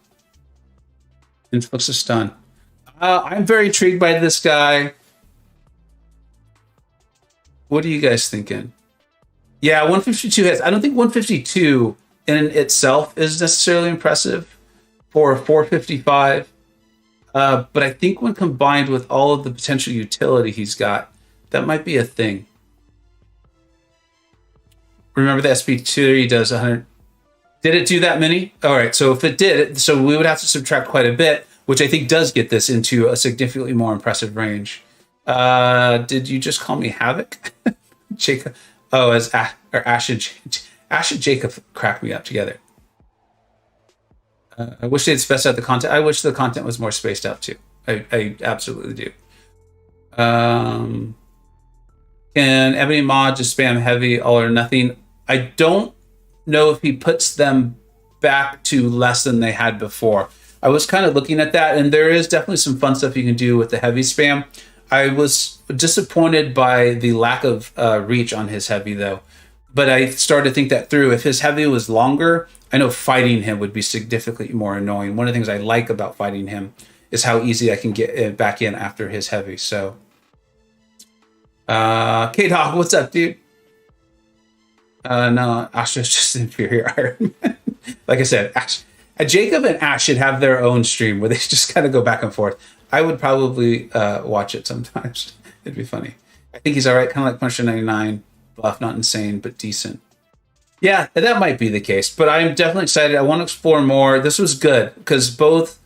Inflicts a stun. I'm very intrigued by this guy. What are you guys thinking? Yeah, 152 hits. I don't think 152 in itself is necessarily impressive for 455. But I think when combined with all of the potential utility he's got, that might be a thing. Remember the SP2 does 100. Did it do that many? All right, so if it did, so we would have to subtract quite a bit, which I think does get this into a significantly more impressive range. Did you just call me Havoc? Jacob. Oh, as Ash and Jacob cracked me up together. I wish they'd spaced out the content. I wish the content was more spaced out too. I absolutely do. Can Ebony Maw just spam heavy all or nothing? I don't know if he puts them back to less than they had before. I was kind of looking at that, and there is definitely some fun stuff you can do with the heavy spam. I was disappointed by the lack of reach on his heavy, though. But I started to think that through. If his heavy was longer, I know fighting him would be significantly more annoying. One of the things I like about fighting him is how easy I can get it back in after his heavy. So, K-Dog, what's up, dude? No, Ash is just inferior Iron Man. Like I said, Ash, Jacob and Ash should have their own stream where they just kind of go back and forth. I would probably watch it sometimes. It'd be funny. I think he's all right, kind of like Punisher 99. Bluff, not insane, but decent. Yeah, that might be the case, but I'm definitely excited. I want to explore more. This was good because both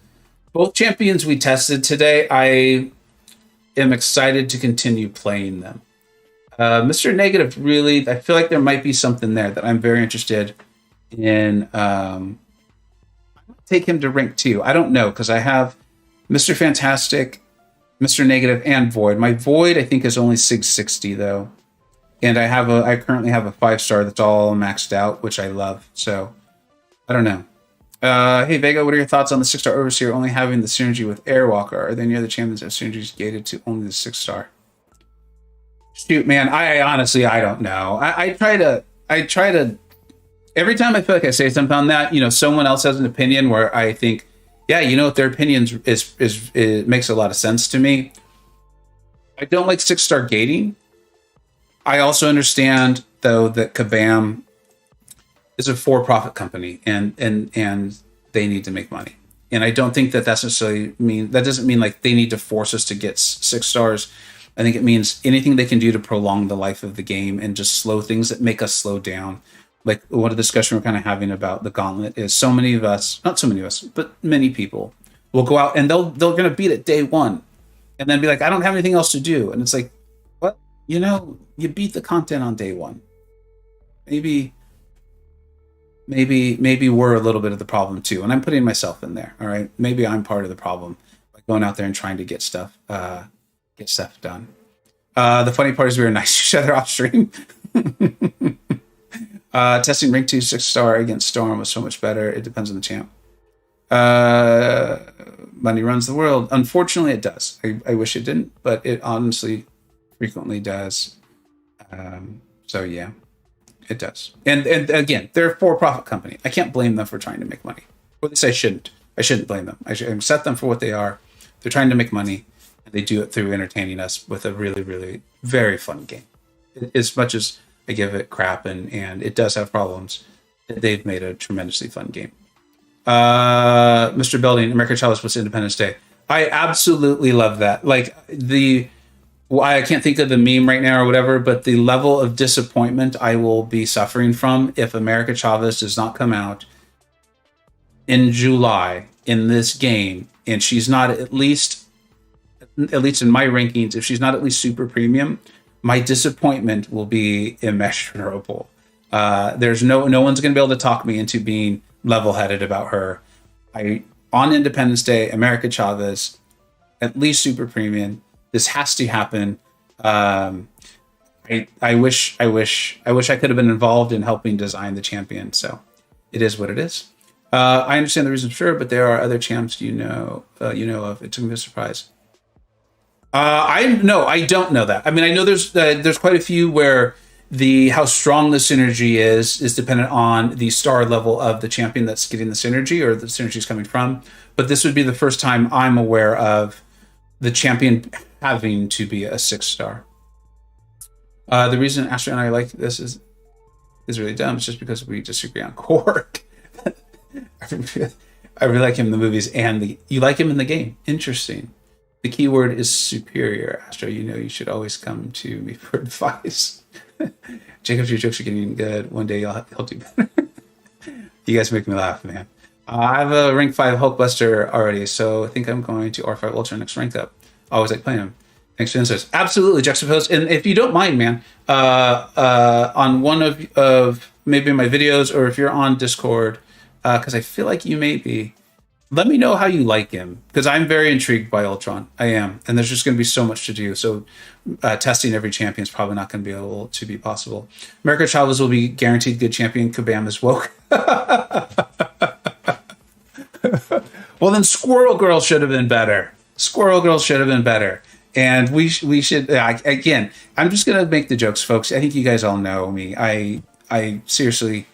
champions we tested today, I am excited to continue playing them. Mr. Negative, really, I feel like there might be something there that I'm very interested in. Take him to rank 2. I don't know because I have Mr. Fantastic, Mr. Negative, and Void. My Void, I think, is only 660 though. And I currently have a 5-star that's all maxed out, which I love. So, I don't know. Hey, Vega, what are your thoughts on the 6-star Overseer only having the synergy with Airwalker? Are there any other champions that have synergies gated to only the 6-star? Shoot, man, I honestly, I don't know. I try to, every time I feel like I say something on that, someone else has an opinion where I think, yeah, their opinions it makes a lot of sense to me. I don't like 6-star gating. I also understand, though, that Kabam is a for-profit company, and they need to make money. And I don't think that doesn't mean like they need to force us to get 6 stars. I think it means anything they can do to prolong the life of the game and just slow things that make us slow down. Like what a discussion we're kind of having about the Gauntlet is not so many of us, but many people will go out and they're going to beat it day one and then be like, I don't have anything else to do. And it's like, what? You beat the content on day one. Maybe we're a little bit of the problem too. And I'm putting myself in there. All right. Maybe I'm part of the problem, like going out there and trying to get stuff done. The funny part is we were nice to each other off stream. Testing rank 2 6-star against Storm was so much better. It depends on the champ. Money runs the world. Unfortunately, it does. I wish it didn't, but it honestly frequently does. So yeah, it does. And again, they're a for-profit company. I can't blame them for trying to make money. Or at least I shouldn't. I shouldn't blame them. I should accept them for what they are. They're trying to make money, and they do it through entertaining us with a really, really very fun game. As much as I give it crap and it does have problems, they've made a tremendously fun game. Mr. Building, American Chavez was Independence Day. I absolutely love that. Like I can't think of the meme right now or whatever, but the level of disappointment I will be suffering from if America Chavez does not come out in July in this game, and she's not at least in my rankings, if she's not at least super premium, my disappointment will be immeasurable. There's no one's going to be able to talk me into being level-headed about her. On Independence Day, America Chavez, at least super premium. This has to happen. I wish I could have been involved in helping design the champion. So it is what it is. I understand the reason, sure, but there are other champs you know of. It took me by surprise. I don't know that. I mean, I know there's quite a few where how strong the synergy is dependent on the star level of the champion that's getting the synergy or the synergy is coming from. But this would be the first time I'm aware of the champion having to be a 6-star. The reason Astro and I like this is really dumb. It's just because we disagree on Korg. I really like him in the movies and you like him in the game. Interesting. The key word is superior. Astro, you should always come to me for advice. Jacob, your jokes are getting good. One day he'll do better. You guys make me laugh, man. I have a rank 5 Hulkbuster already, so I think I'm going to R5 Ultra next rank up. Always like playing him. Thanks for insights. Absolutely, Juxtaposed. And if you don't mind, man, on one of maybe my videos, or if you're on Discord, because I feel like you may be, let me know how you like him, because I'm very intrigued by Ultron. I am, and there's just going to be so much to do. So testing every champion is probably not going to be able to be possible. America Chavez will be guaranteed good champion. Kabam is woke. Well, then Squirrel Girl should have been better. And we should, again, I'm just going to make the jokes, folks. I think you guys all know me. I seriously,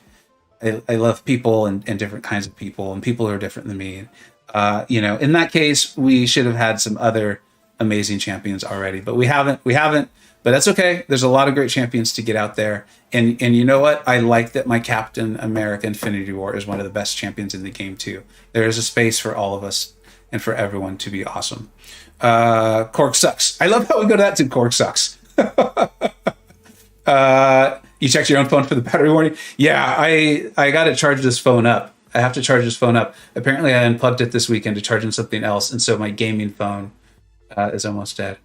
I love people and different kinds of people, and people who are different than me. In that case, we should have had some other amazing champions already, but we haven't, but that's okay. There's a lot of great champions to get out there. And you know what? I like that my Captain America Infinity War is one of the best champions in the game too. There is a space for all of us and for everyone to be awesome. Korg sucks. I love how we go to that too. Korg sucks. You checked your own phone for the battery warning? Yeah, I got to charge this phone up. I have to charge this phone up. Apparently I unplugged it this weekend to charge in something else, and so my gaming phone is almost dead.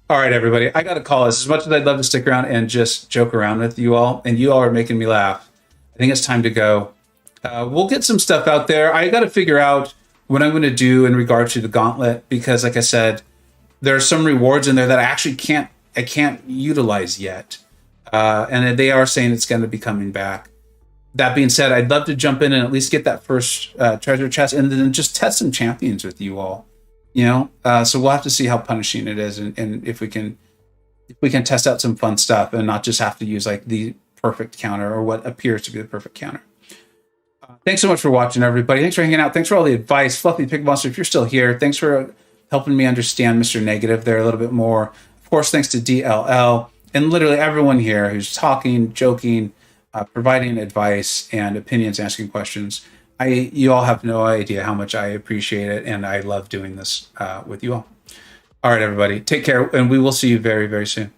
All right, everybody, I got to call this. As much as I'd love to stick around and just joke around with you all, and you all are making me laugh, I think it's time to go. We'll get some stuff out there. I got to figure out what I'm going to do in regard to the Gauntlet, because like I said, there are some rewards in there that I actually can't utilize yet. And they are saying it's going to be coming back. That being said, I'd love to jump in and at least get that first treasure chest and then just test some champions with you all. So we'll have to see how punishing it is, and if we can test out some fun stuff and not just have to use like the perfect counter or what appears to be the perfect counter. Thanks so much for watching, everybody. Thanks for hanging out. Thanks for all the advice. Fluffy Pig Monster, if you're still here, thanks for helping me understand Mr. Negative there a little bit more. Of course, thanks to DLL and literally everyone here who's talking, joking, providing advice and opinions, asking questions. You all have no idea how much I appreciate it, and I love doing this with you all. All right, everybody, take care, and we will see you very, very soon.